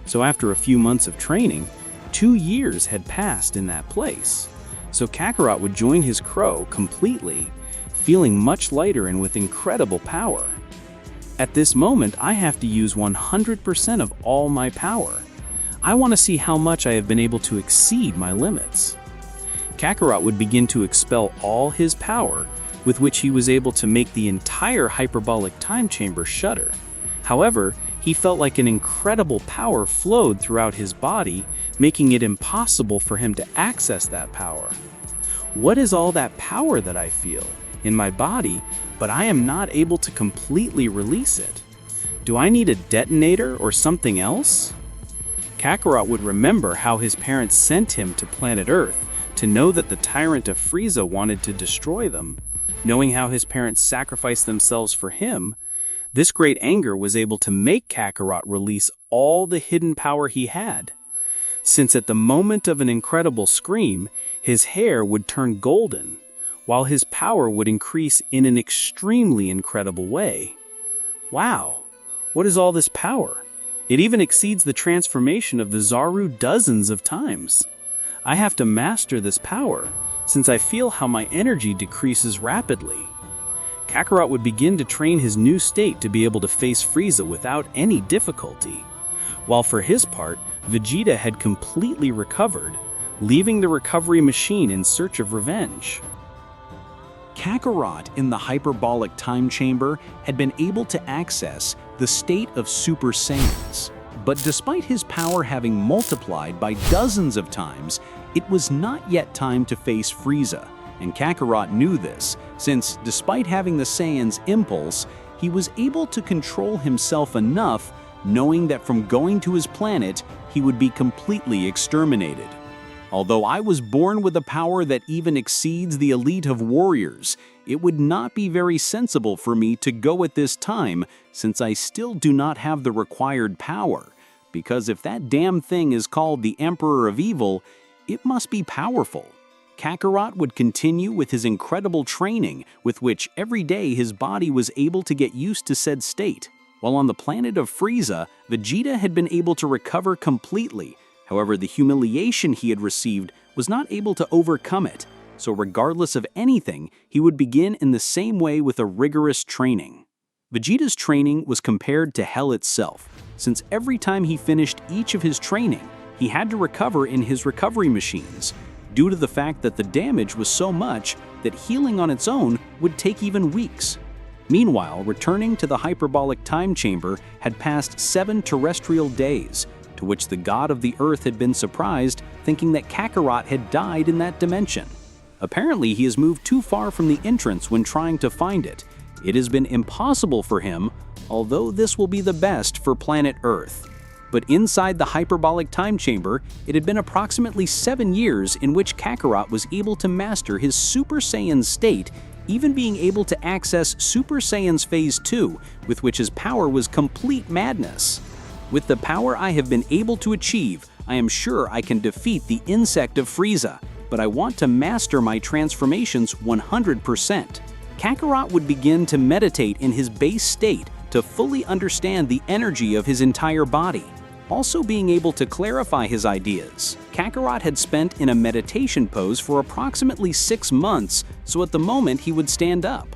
So after a few months of training, 2 years had passed in that place. So Kakarot would join his crow completely, feeling much lighter and with incredible power. At this moment, I have to use 100% of all my power. I want to see how much I have been able to exceed my limits. Kakarot would begin to expel all his power, with which he was able to make the entire hyperbolic time chamber shudder. However, he felt like an incredible power flowed throughout his body, making it impossible for him to access that power. What is all that power that I feel in my body, but I am not able to completely release it? Do I need a detonator or something else? Kakarot would remember how his parents sent him to planet Earth to know that the tyrant of Frieza wanted to destroy them. Knowing how his parents sacrificed themselves for him, this great anger was able to make Kakarot release all the hidden power he had. Since at the moment of an incredible scream, his hair would turn golden, while his power would increase in an extremely incredible way. Wow, what is all this power? It even exceeds the transformation of the Zaru dozens of times. I have to master this power, since I feel how my energy decreases rapidly. Kakarot would begin to train his new state to be able to face Frieza without any difficulty, while for his part, Vegeta had completely recovered, leaving the recovery machine in search of revenge. Kakarot in the hyperbolic time chamber had been able to access the state of Super Saiyans, but despite his power having multiplied by dozens of times, it was not yet time to face Frieza, and Kakarot knew this, since despite having the Saiyan's impulse, he was able to control himself enough, knowing that from going to his planet, he would be completely exterminated. Although I was born with a power that even exceeds the elite of warriors, it would not be very sensible for me to go at this time, since I still do not have the required power, because if that damn thing is called the Emperor of Evil, it must be powerful. Kakarot would continue with his incredible training, with which every day his body was able to get used to said state. While on the planet of Frieza, Vegeta had been able to recover completely. However, the humiliation he had received was not able to overcome it, so regardless of anything, he would begin in the same way with a rigorous training. Vegeta's training was compared to hell itself, since every time he finished each of his training, he had to recover in his recovery machines, due to the fact that the damage was so much that healing on its own would take even weeks. Meanwhile, returning to the hyperbolic time chamber had passed 7 terrestrial days, to which the god of the earth had been surprised, thinking that Kakarot had died in that dimension. Apparently, he has moved too far from the entrance when trying to find it. It has been impossible for him, although this will be the best for planet Earth. But inside the hyperbolic time chamber, it had been approximately 7 years in which Kakarot was able to master his Super Saiyan state, even being able to access Super Saiyan's Phase 2, with which his power was complete madness. With the power I have been able to achieve, I am sure I can defeat the insect of Frieza, but I want to master my transformations 100%. Kakarot would begin to meditate in his base state to fully understand the energy of his entire body, also being able to clarify his ideas. Kakarot had spent in a meditation pose for approximately 6 months, so at the moment he would stand up.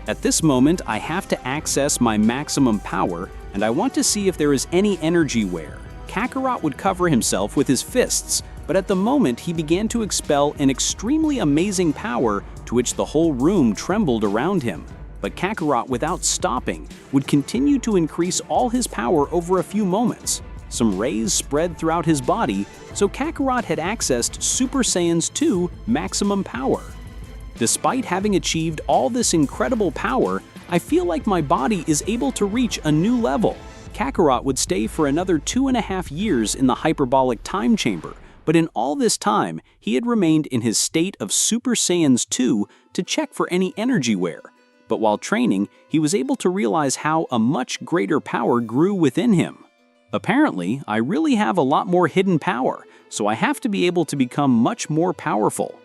At this moment, I have to access my maximum power, and I want to see if there is any energy wear. Kakarot would cover himself with his fists, but at the moment he began to expel an extremely amazing power to which the whole room trembled around him. But Kakarot, without stopping, would continue to increase all his power over a few moments. Some rays spread throughout his body, so Kakarot had accessed Super Saiyan's 2 maximum power. Despite having achieved all this incredible power, I feel like my body is able to reach a new level. Kakarot would stay for another 2.5 years in the hyperbolic time chamber, but in all this time, he had remained in his state of Super Saiyan's 2 to check for any energy wear. But while training, he was able to realize how a much greater power grew within him. Apparently, I really have a lot more hidden power, so I have to be able to become much more powerful.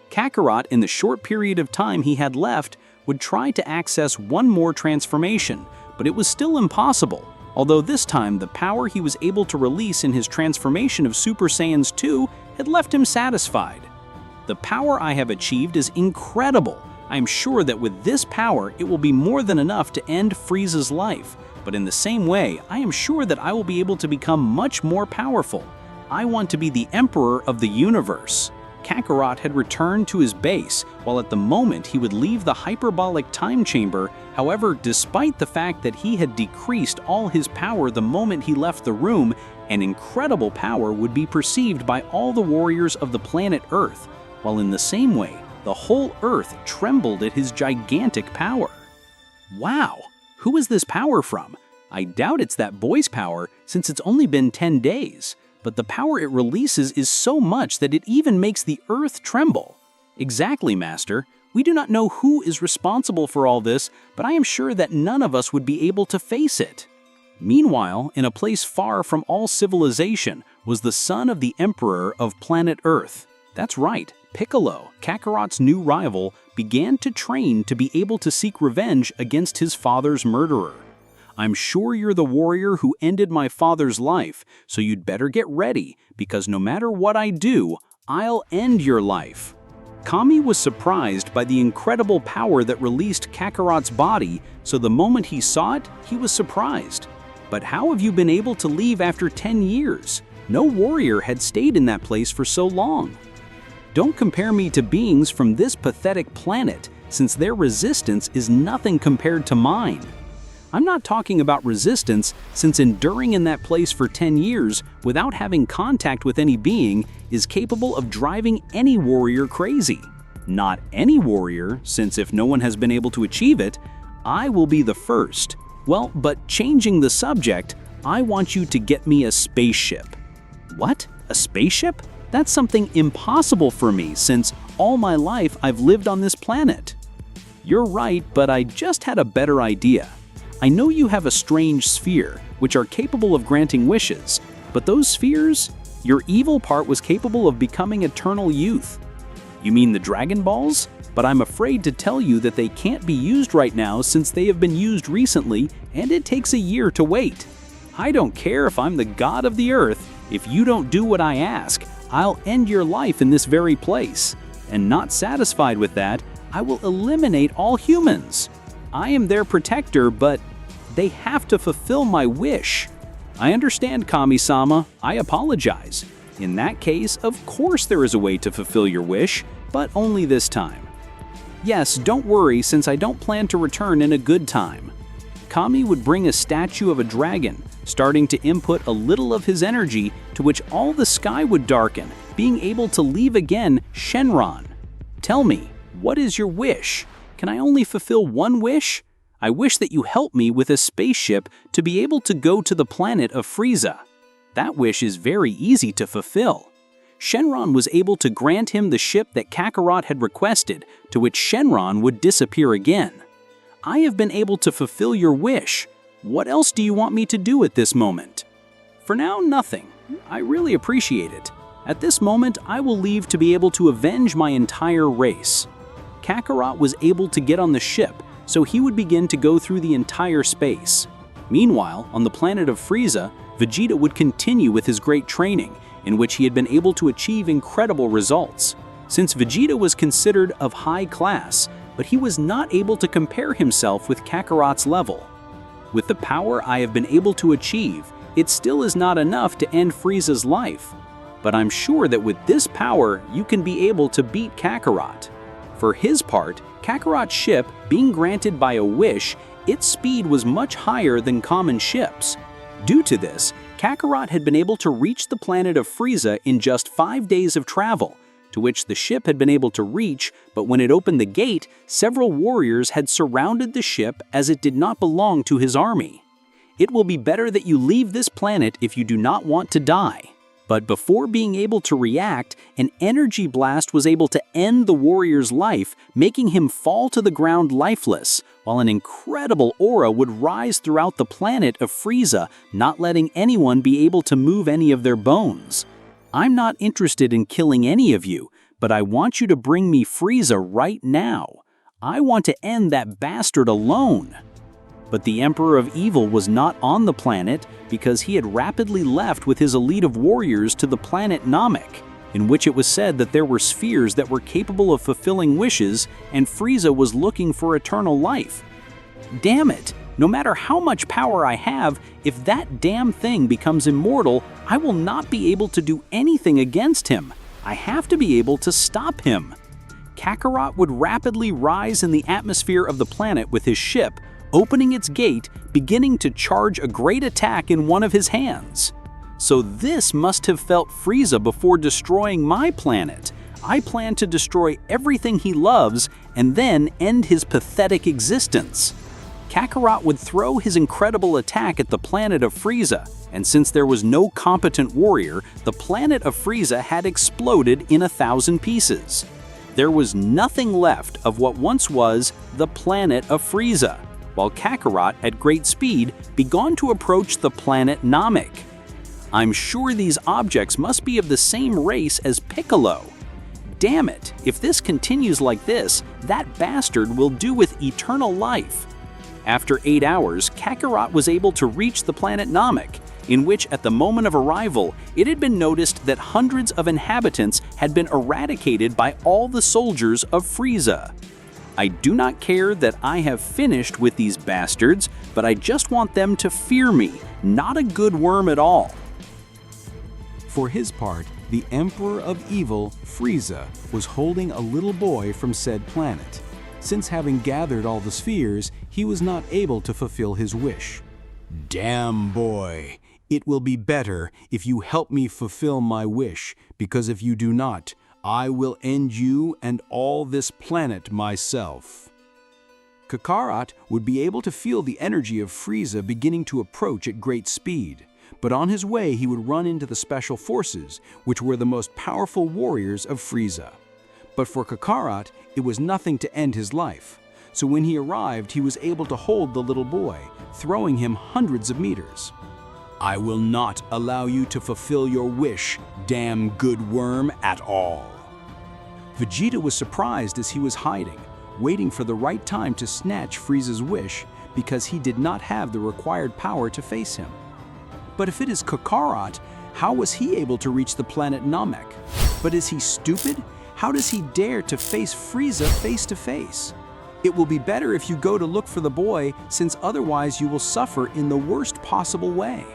Kakarot, in the short period of time he had left, would try to access one more transformation, but it was still impossible, although this time the power he was able to release in his transformation of Super Saiyan's 2 had left him satisfied. The power I have achieved is incredible. I am sure that with this power, it will be more than enough to end Frieza's life. But in the same way, I am sure that I will be able to become much more powerful. I want to be the Emperor of the universe. Kakarot had returned to his base, while at the moment he would leave the hyperbolic time chamber. However, despite the fact that he had decreased all his power the moment he left the room, an incredible power would be perceived by all the warriors of the planet Earth, while in the same way, the whole Earth trembled at his gigantic power. Wow! Who is this power from? I doubt it's that boy's power, since it's only been 10 days. But the power it releases is so much that it even makes the earth tremble. Exactly, Master. We do not know who is responsible for all this, but I am sure that none of us would be able to face it. Meanwhile, in a place far from all civilization, was the son of the Emperor of planet Earth. That's right, Piccolo, Kakarot's new rival, began to train to be able to seek revenge against his father's murderer. I'm sure you're the warrior who ended my father's life, so you'd better get ready, because no matter what I do, I'll end your life. Kami was surprised by the incredible power that released Kakarot's body, so the moment he saw it, he was surprised. But how have you been able to leave after 10 years? No warrior had stayed in that place for so long. Don't compare me to beings from this pathetic planet, since their resistance is nothing compared to mine. I'm not talking about resistance, since enduring in that place for 10 years without having contact with any being is capable of driving any warrior crazy. Not any warrior, since if no one has been able to achieve it, I will be the first. Well, but changing the subject, I want you to get me a spaceship. What? A spaceship? That's something impossible for me, since all my life I've lived on this planet. You're right, but I just had a better idea. I know you have a strange sphere, which are capable of granting wishes, but those spheres, your evil part was capable of becoming eternal youth. You mean the Dragon Balls? But I'm afraid to tell you that they can't be used right now since they have been used recently, and it takes a year to wait. I don't care if I'm the god of the earth. If you don't do what I ask, I'll end your life in this very place. And not satisfied with that, I will eliminate all humans. I am their protector, but they have to fulfill my wish. I understand, Kami-sama. I apologize. In that case, of course there is a way to fulfill your wish, but only this time. Yes, don't worry, since I don't plan to return in a good time. Kami would bring a statue of a dragon, starting to input a little of his energy, to which all the sky would darken, being able to leave again Shenron. Tell me, what is your wish? Can I only fulfill one wish? I wish that you help me with a spaceship to be able to go to the planet of Frieza. That wish is very easy to fulfill. Shenron was able to grant him the ship that Kakarot had requested, to which Shenron would disappear again. I have been able to fulfill your wish. What else do you want me to do at this moment? For now, nothing. I really appreciate it. At this moment, I will leave to be able to avenge my entire race. Kakarot was able to get on the ship, so he would begin to go through the entire space. Meanwhile, on the planet of Frieza, Vegeta would continue with his great training, in which he had been able to achieve incredible results. Since Vegeta was considered of high class, but he was not able to compare himself with Kakarot's level. With the power I have been able to achieve, it still is not enough to end Frieza's life. But I'm sure that with this power, you can be able to beat Kakarot. For his part, Kakarot's ship, being granted by a wish, its speed was much higher than common ships. Due to this, Kakarot had been able to reach the planet of Frieza in just 5 days of travel, to which the ship had been able to reach, but when it opened the gate, several warriors had surrounded the ship as it did not belong to his army. It will be better that you leave this planet if you do not want to die. But before being able to react, an energy blast was able to end the warrior's life, making him fall to the ground lifeless, while an incredible aura would rise throughout the planet of Frieza, not letting anyone be able to move any of their bones. I'm not interested in killing any of you, but I want you to bring me Frieza right now. I want to end that bastard alone. But the Emperor of Evil was not on the planet because he had rapidly left with his elite of warriors to the planet Namek, in which it was said that there were spheres that were capable of fulfilling wishes and Frieza was looking for eternal life. Damn it! No matter how much power I have, if that damn thing becomes immortal, I will not be able to do anything against him. I have to be able to stop him. Kakarot would rapidly rise in the atmosphere of the planet with his ship, opening its gate, beginning to charge a great attack in one of his hands. So this must have felt Frieza before destroying my planet. I plan to destroy everything he loves and then end his pathetic existence. Kakarot would throw his incredible attack at the planet of Frieza, and since there was no competent warrior, the planet of Frieza had exploded in 1,000 pieces. There was nothing left of what once was the planet of Frieza, while Kakarot, at great speed, began to approach the planet Namek. I'm sure these objects must be of the same race as Piccolo. Damn it, if this continues like this, that bastard will do with eternal life. After 8 hours, Kakarot was able to reach the planet Namek, in which at the moment of arrival, it had been noticed that hundreds of inhabitants had been eradicated by all the soldiers of Frieza. I do not care that I have finished with these bastards, but I just want them to fear me, not a good worm at all. For his part, the Emperor of Evil, Frieza, was holding a little boy from said planet. Since having gathered all the spheres, he was not able to fulfill his wish. Damn boy, it will be better if you help me fulfill my wish, because if you do not, I will end you and all this planet myself. Kakarot would be able to feel the energy of Frieza beginning to approach at great speed, but on his way he would run into the Special Forces, which were the most powerful warriors of Frieza. But for Kakarot, it was nothing to end his life, so when he arrived he was able to hold the little boy, throwing him hundreds of meters. I will not allow you to fulfill your wish, damn good worm, at all. Vegeta was surprised as he was hiding, waiting for the right time to snatch Frieza's wish because he did not have the required power to face him. But if it is Kakarot, How was he able to reach the planet Namek? But is he stupid? How does he dare to face Frieza face to face? It will be better if you go to look for the boy, since otherwise you will suffer in the worst possible way.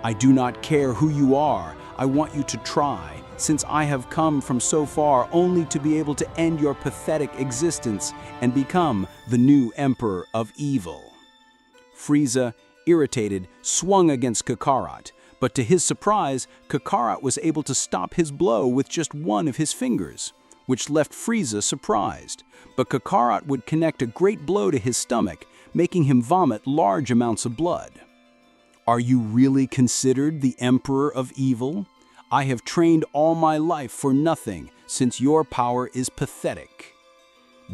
I do not care who you are. I want you to try, since I have come from so far only to be able to end your pathetic existence and become the new Emperor of Evil. Frieza, irritated, swung against Kakarot, but to his surprise, Kakarot was able to stop his blow with just one of his fingers, which left Frieza surprised. But Kakarot would connect a great blow to his stomach, making him vomit large amounts of blood. Are you really considered the Emperor of Evil? I have trained all my life for nothing, since your power is pathetic.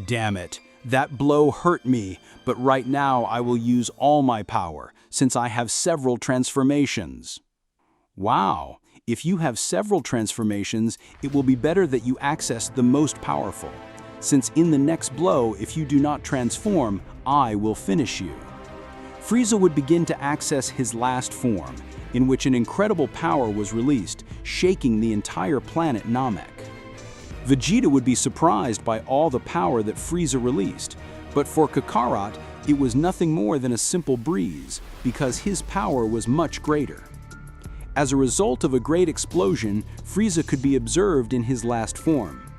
Damn it, that blow hurt me, but right now I will use all my power, since I have several transformations. Wow, if you have several transformations, it will be better that you access the most powerful, since in the next blow, if you do not transform, I will finish you. Frieza would begin to access his last form, in which an incredible power was released, shaking the entire planet Namek. Vegeta would be surprised by all the power that Frieza released, but for Kakarot, it was nothing more than a simple breeze, because his power was much greater. As a result of a great explosion, Frieza could be observed in his last form.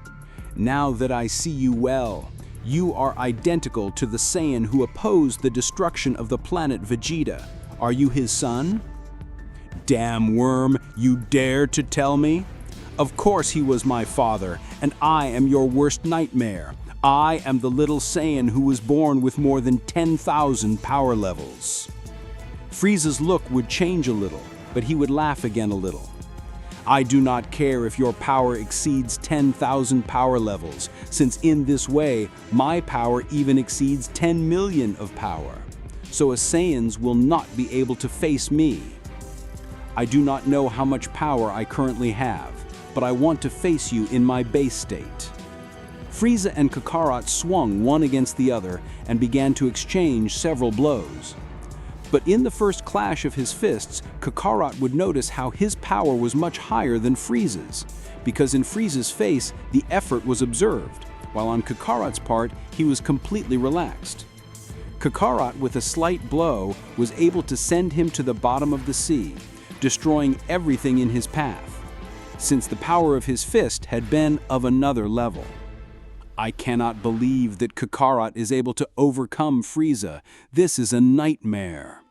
Now that I see you well, you are identical to the Saiyan who opposed the destruction of the planet Vegeta. Are you his son? Damn worm, you dare to tell me? Of course he was my father, and I am your worst nightmare. I am the little Saiyan who was born with more than 10,000 power levels. Frieza's look would change a little, but he would laugh again a little. I do not care if your power exceeds 10,000 power levels, since in this way, my power even exceeds 10 million of power. So Saiyans will not be able to face me. I do not know how much power I currently have, but I want to face you in my base state. Frieza and Kakarot swung one against the other and began to exchange several blows. But in the first clash of his fists, Kakarot would notice how his power was much higher than Frieza's, because in Frieza's face, the effort was observed, while on Kakarot's part, he was completely relaxed. Kakarot, with a slight blow, was able to send him to the bottom of the sea, destroying everything in his path, since the power of his fist had been of another level. I cannot believe that Kakarot is able to overcome Frieza. This is a nightmare.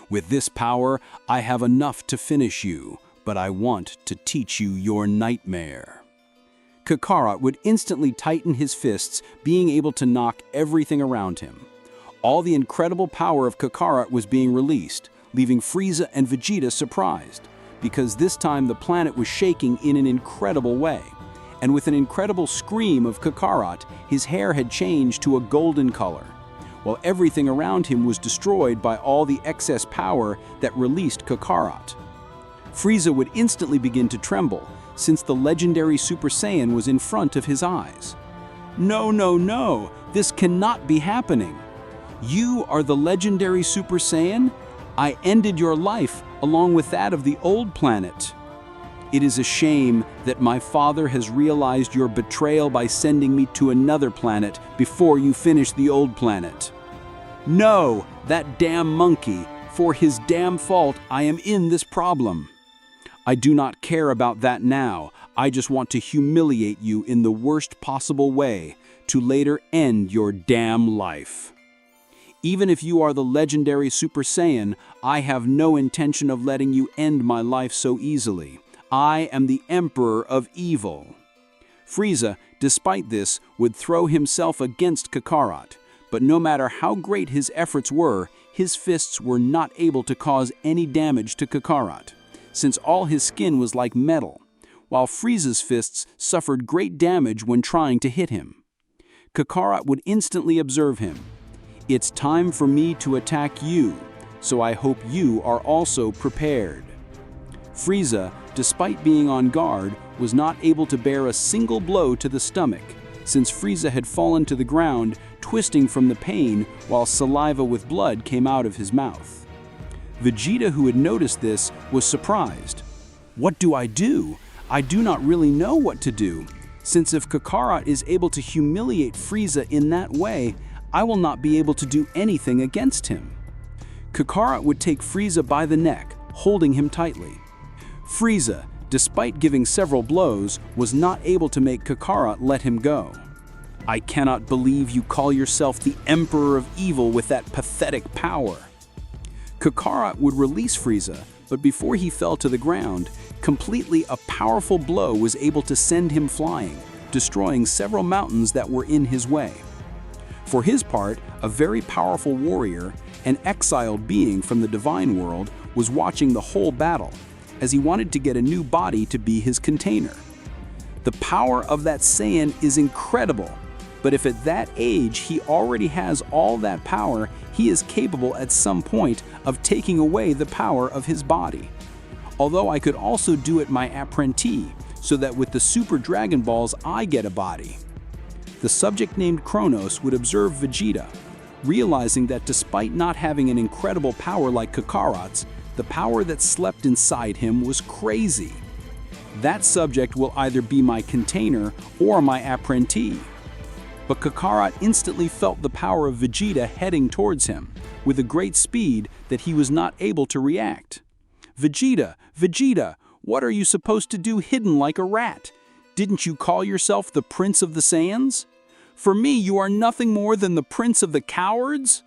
With this power, I have enough to finish you, but I want to teach you your nightmare. Kakarot would instantly tighten his fists, being able to knock everything around him. All the incredible power of Kakarot was being released, leaving Frieza and Vegeta surprised, because this time the planet was shaking in an incredible way. And with an incredible scream of Kakarot, his hair had changed to a golden color, while everything around him was destroyed by all the excess power that released Kakarot. Frieza would instantly begin to tremble, since the legendary Super Saiyan was in front of his eyes. No, no, no, this cannot be happening. You are the legendary Super Saiyan? I ended your life along with that of the old planet. It is a shame that my father has realized your betrayal by sending me to another planet before you finish the old planet. No, that damn monkey. For his damn fault, I am in this problem. I do not care about that now. I just want to humiliate you in the worst possible way to later end your damn life. Even if you are the legendary Super Saiyan, I have no intention of letting you end my life so easily. I am the Emperor of Evil. Frieza, despite this, would throw himself against Kakarot, but no matter how great his efforts were, his fists were not able to cause any damage to Kakarot, since all his skin was like metal, while Frieza's fists suffered great damage when trying to hit him. Kakarot would instantly observe him. It's time for me to attack you, so I hope you are also prepared. Frieza, despite being on guard, was not able to bear a single blow to the stomach, since Frieza had fallen to the ground, twisting from the pain while saliva with blood came out of his mouth. Vegeta, who had noticed this, was surprised, What do? I do not really know what to do, since if Kakarot is able to humiliate Frieza in that way, I will not be able to do anything against him. Kakarot would take Frieza by the neck, holding him tightly. Frieza, despite giving several blows, was not able to make Kakarot let him go. I cannot believe you call yourself the Emperor of Evil with that pathetic power. Kakarot would release Frieza, but before he fell to the ground, completely a powerful blow was able to send him flying, destroying several mountains that were in his way. For his part, a very powerful warrior, an exiled being from the divine world, was watching the whole battle, as he wanted to get a new body to be his container. The power of that Saiyan is incredible, but if at that age he already has all that power, he is capable at some point of taking away the power of his body. Although I could also do it my apprentice, so that with the Super Dragon Balls I get a body. The subject named Kronos would observe Vegeta, realizing that despite not having an incredible power like Kakarot's, the power that slept inside him was crazy. That subject will either be my container or my apprentice. But Kakarot instantly felt the power of Vegeta heading towards him, with a great speed that he was not able to react. Vegeta, Vegeta, what are you supposed to do hidden like a rat? Didn't you call yourself the Prince of the Saiyans? For me, you are nothing more than the Prince of the Cowards?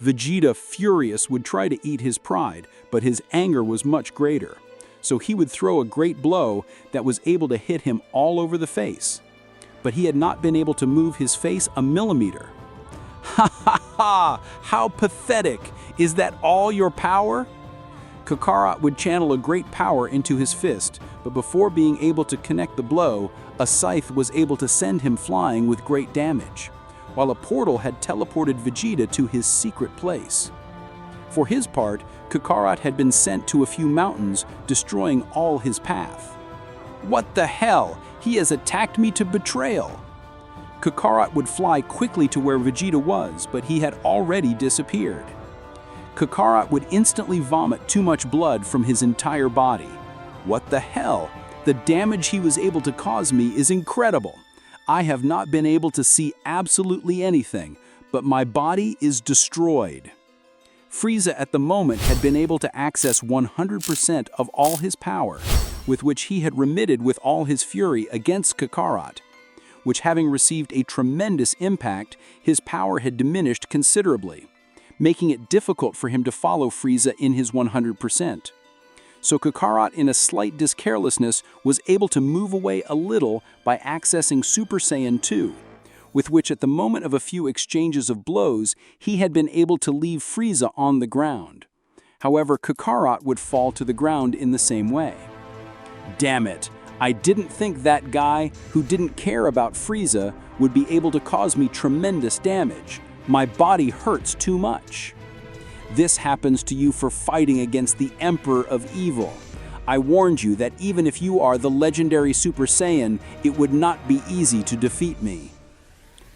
Vegeta, furious, would try to eat his pride, but his anger was much greater. So he would throw a great blow that was able to hit him all over the face. But he had not been able to move his face a millimeter. Ha ha ha! How pathetic! Is that all your power? Kakarot would channel a great power into his fist, but before being able to connect the blow, a scythe was able to send him flying with great damage, while a portal had teleported Vegeta to his secret place. For his part, Kakarot had been sent to a few mountains, destroying all his path. What the hell? He has attacked me to betrayal! Kakarot would fly quickly to where Vegeta was, but he had already disappeared. Kakarot would instantly vomit too much blood from his entire body. What the hell? The damage he was able to cause me is incredible. I have not been able to see absolutely anything, but my body is destroyed. Frieza at the moment had been able to access 100% of all his power, with which he had remitted with all his fury against Kakarot, which having received a tremendous impact, his power had diminished considerably, making it difficult for him to follow Frieza in his 100%. So Kakarot, in a slight discarelessness, was able to move away a little by accessing Super Saiyan 2, with which at the moment of a few exchanges of blows, he had been able to leave Frieza on the ground. However, Kakarot would fall to the ground in the same way. Damn it! I didn't think that guy, who didn't care about Frieza, would be able to cause me tremendous damage. My body hurts too much. This happens to you for fighting against the Emperor of Evil. I warned you that even if you are the legendary Super Saiyan, it would not be easy to defeat me.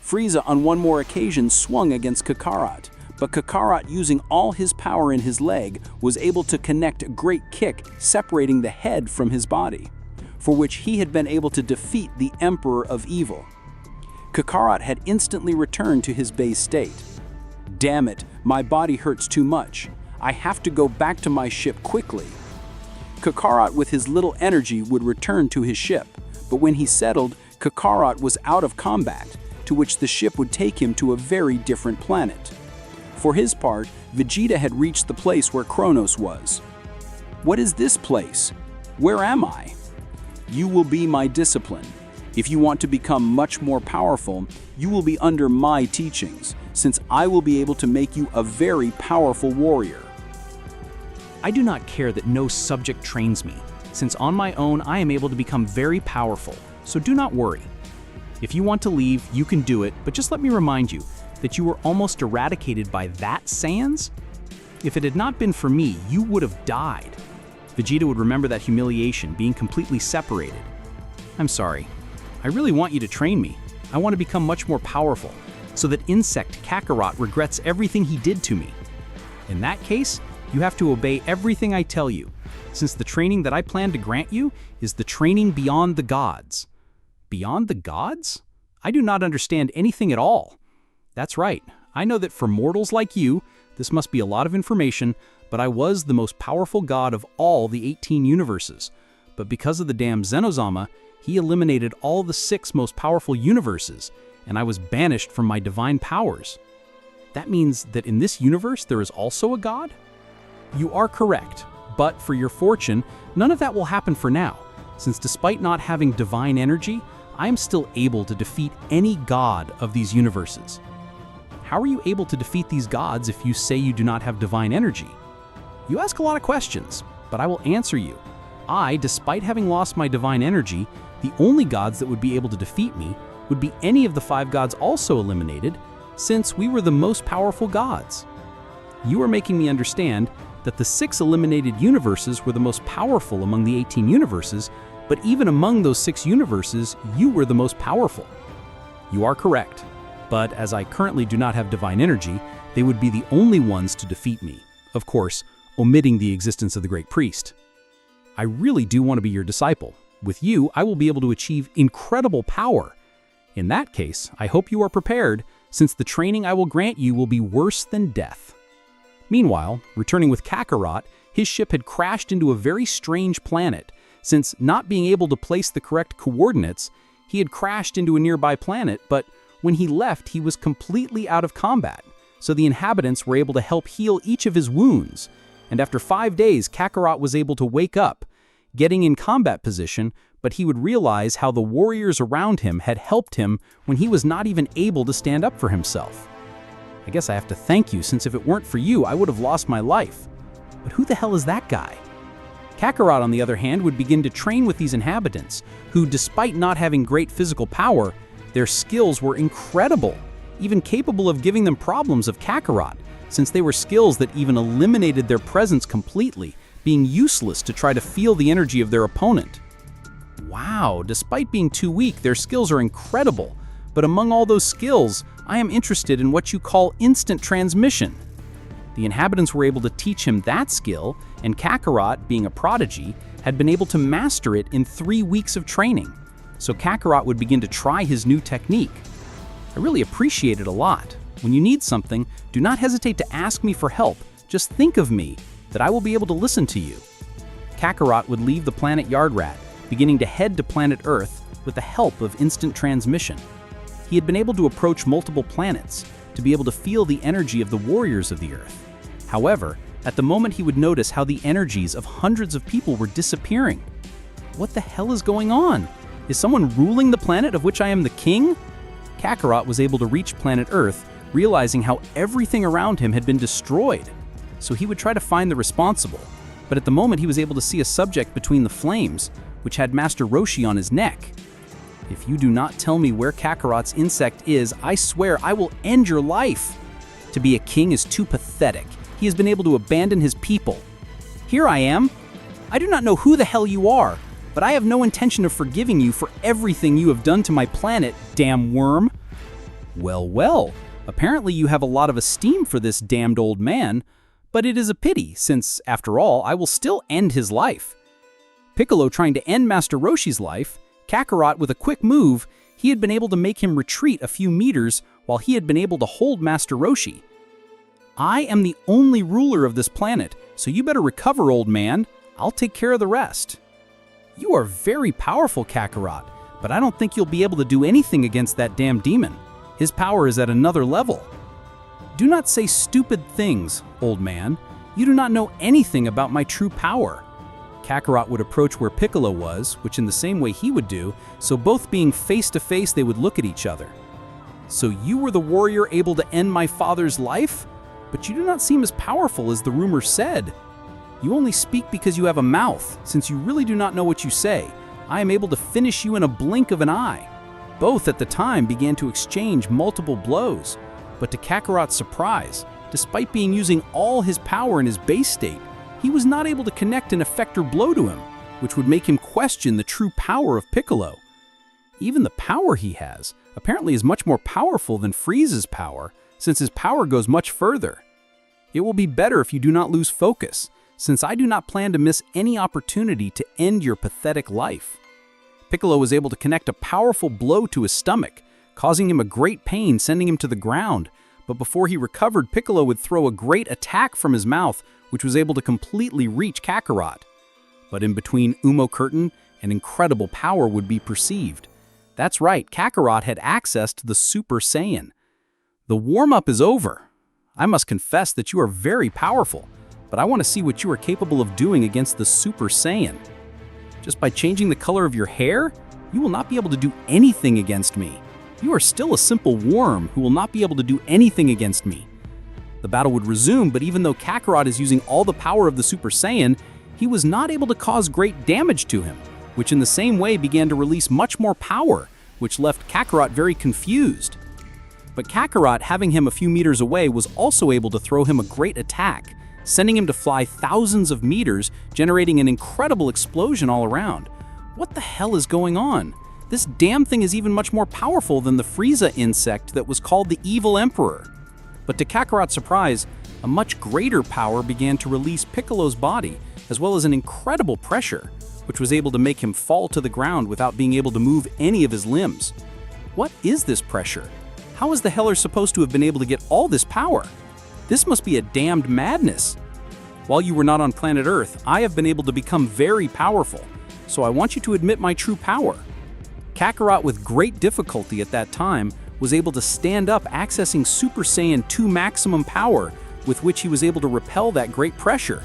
Frieza on one more occasion swung against Kakarot, but Kakarot, using all his power in his leg, was able to connect a great kick separating the head from his body, for which he had been able to defeat the Emperor of Evil. Kakarot had instantly returned to his base state. Damn it, my body hurts too much. I have to go back to my ship quickly. Kakarot with his little energy would return to his ship, but when he settled, Kakarot was out of combat, to which the ship would take him to a very different planet. For his part, Vegeta had reached the place where Kronos was. What is this place? Where am I? You will be my discipline. If you want to become much more powerful, you will be under my teachings, since I will be able to make you a very powerful warrior. I do not care that no subject trains me, since on my own I am able to become very powerful, so do not worry. If you want to leave, you can do it, but just let me remind you that you were almost eradicated by that Saiyans? If it had not been for me, you would have died. Vegeta would remember that humiliation, being completely separated. I'm sorry. I really want you to train me. I want to become much more powerful, so that insect Kakarot regrets everything he did to me. In that case, you have to obey everything I tell you. since the training that I plan to grant you is the training beyond the gods. Beyond the gods? I do not understand anything at all. That's right. I know that for mortals like you, this must be a lot of information, but I was the most powerful god of all the 18 universes. But because of the damn Zenozama, he eliminated all the 6 most powerful universes, and I was banished from my divine powers. That means that in this universe there is also a god? You are correct, but for your fortune, none of that will happen for now, since despite not having divine energy, I am still able to defeat any god of these universes. How are you able to defeat these gods if you say you do not have divine energy? You ask a lot of questions, but I will answer you. I, despite having lost my divine energy, the only gods that would be able to defeat me would be any of the 5 gods also eliminated, since we were the most powerful gods. You are making me understand that the 6 eliminated universes were the most powerful among the 18 universes, but even among those 6 universes, you were the most powerful. You are correct, but as I currently do not have divine energy, they would be the only ones to defeat me, of course, omitting the existence of the Great Priest. I really do want to be your disciple. With you, I will be able to achieve incredible power. In that case, I hope you are prepared, since the training I will grant you will be worse than death. Meanwhile, returning with Kakarot, his ship had crashed into a very strange planet, since not being able to place the correct coordinates, he had crashed into a nearby planet, but when he left, he was completely out of combat, so the inhabitants were able to help heal each of his wounds, and after 5 days, Kakarot was able to wake up, getting in combat position, but he would realize how the warriors around him had helped him when he was not even able to stand up for himself. I guess I have to thank you, since if it weren't for you, I would have lost my life. But who the hell is that guy? Kakarot, on the other hand, would begin to train with these inhabitants, who, despite not having great physical power, their skills were incredible, even capable of giving them problems of Kakarot, since they were skills that even eliminated their presence completely, being useless to try to feel the energy of their opponent. Wow, despite being too weak, their skills are incredible, but among all those skills, I am interested in what you call instant transmission. The inhabitants were able to teach him that skill, and Kakarot, being a prodigy, had been able to master it in 3 weeks of training, so Kakarot would begin to try his new technique. I really appreciate it a lot. When you need something, do not hesitate to ask me for help. Just think of me, that I will be able to listen to you. Kakarot would leave the planet Yardrat, beginning to head to planet Earth with the help of instant transmission. He had been able to approach multiple planets to be able to feel the energy of the warriors of the Earth. However, at the moment he would notice how the energies of hundreds of people were disappearing. What the hell is going on? Is someone ruling the planet of which I am the king? Kakarot was able to reach planet Earth, realizing how everything around him had been destroyed. So he would try to find the responsible, but at the moment he was able to see a subject between the flames, which had Master Roshi on his neck. If you do not tell me where Kakarot's insect is, I swear I will end your life. To be a king is too pathetic. He has been able to abandon his people. Here I am. I do not know who the hell you are, but I have no intention of forgiving you for everything you have done to my planet, damn worm. Well, well, apparently you have a lot of esteem for this damned old man, but it is a pity, since, after all, I will still end his life. Piccolo trying to end Master Roshi's life, Kakarot, with a quick move, he had been able to make him retreat a few meters while he had been able to hold Master Roshi. I am the only ruler of this planet, so you better recover, old man. I'll take care of the rest. You are very powerful, Kakarot, but I don't think you'll be able to do anything against that damn demon. His power is at another level. Do not say stupid things, old man. You do not know anything about my true power. Kakarot would approach where Piccolo was, which in the same way he would do, so both being face to face they would look at each other. So you were the warrior able to end my father's life? But you do not seem as powerful as the rumor said. You only speak because you have a mouth, since you really do not know what you say. I am able to finish you in a blink of an eye. Both at the time began to exchange multiple blows, but to Kakarot's surprise, despite being using all his power in his base state, he was not able to connect an effector blow to him, which would make him question the true power of Piccolo. Even the power he has apparently is much more powerful than Frieza's power, since his power goes much further. It will be better if you do not lose focus, since I do not plan to miss any opportunity to end your pathetic life." Piccolo was able to connect a powerful blow to his stomach, causing him a great pain, sending him to the ground. But before he recovered, Piccolo would throw a great attack from his mouth, which was able to completely reach Kakarot. But in between Umo Curtain, an incredible power would be perceived. That's right, Kakarot had access to the Super Saiyan. "The warm-up is over. I must confess that you are very powerful, but I want to see what you are capable of doing against the Super Saiyan. Just by changing the color of your hair, you will not be able to do anything against me. You are still a simple worm who will not be able to do anything against me." The battle would resume, but even though Kakarot is using all the power of the Super Saiyan, he was not able to cause great damage to him, which in the same way began to release much more power, which left Kakarot very confused. But Kakarot, having him a few meters away, was also able to throw him a great attack, sending him to fly thousands of meters, generating an incredible explosion all around. What the hell is going on? This damn thing is even much more powerful than the Frieza insect that was called the Evil Emperor. But to Kakarot's surprise, a much greater power began to release Piccolo's body, as well as an incredible pressure, which was able to make him fall to the ground without being able to move any of his limbs. What is this pressure? How is the Heller supposed to have been able to get all this power? This must be a damned madness. While you were not on planet Earth, I have been able to become very powerful, so I want you to admit my true power. Kakarot, with great difficulty at that time, was able to stand up, accessing Super Saiyan 2 maximum power, with which he was able to repel that great pressure.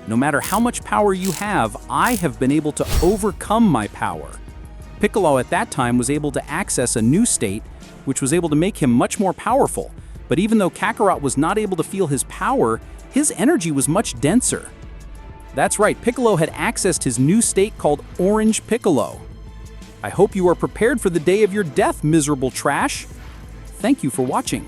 No matter how much power you have, I have been able to overcome my power. Piccolo at that time was able to access a new state, which was able to make him much more powerful. But even though Kakarot was not able to feel his power, his energy was much denser. That's right, Piccolo had accessed his new state called Orange Piccolo. I hope you are prepared for the day of your death, miserable trash. Thank you for watching.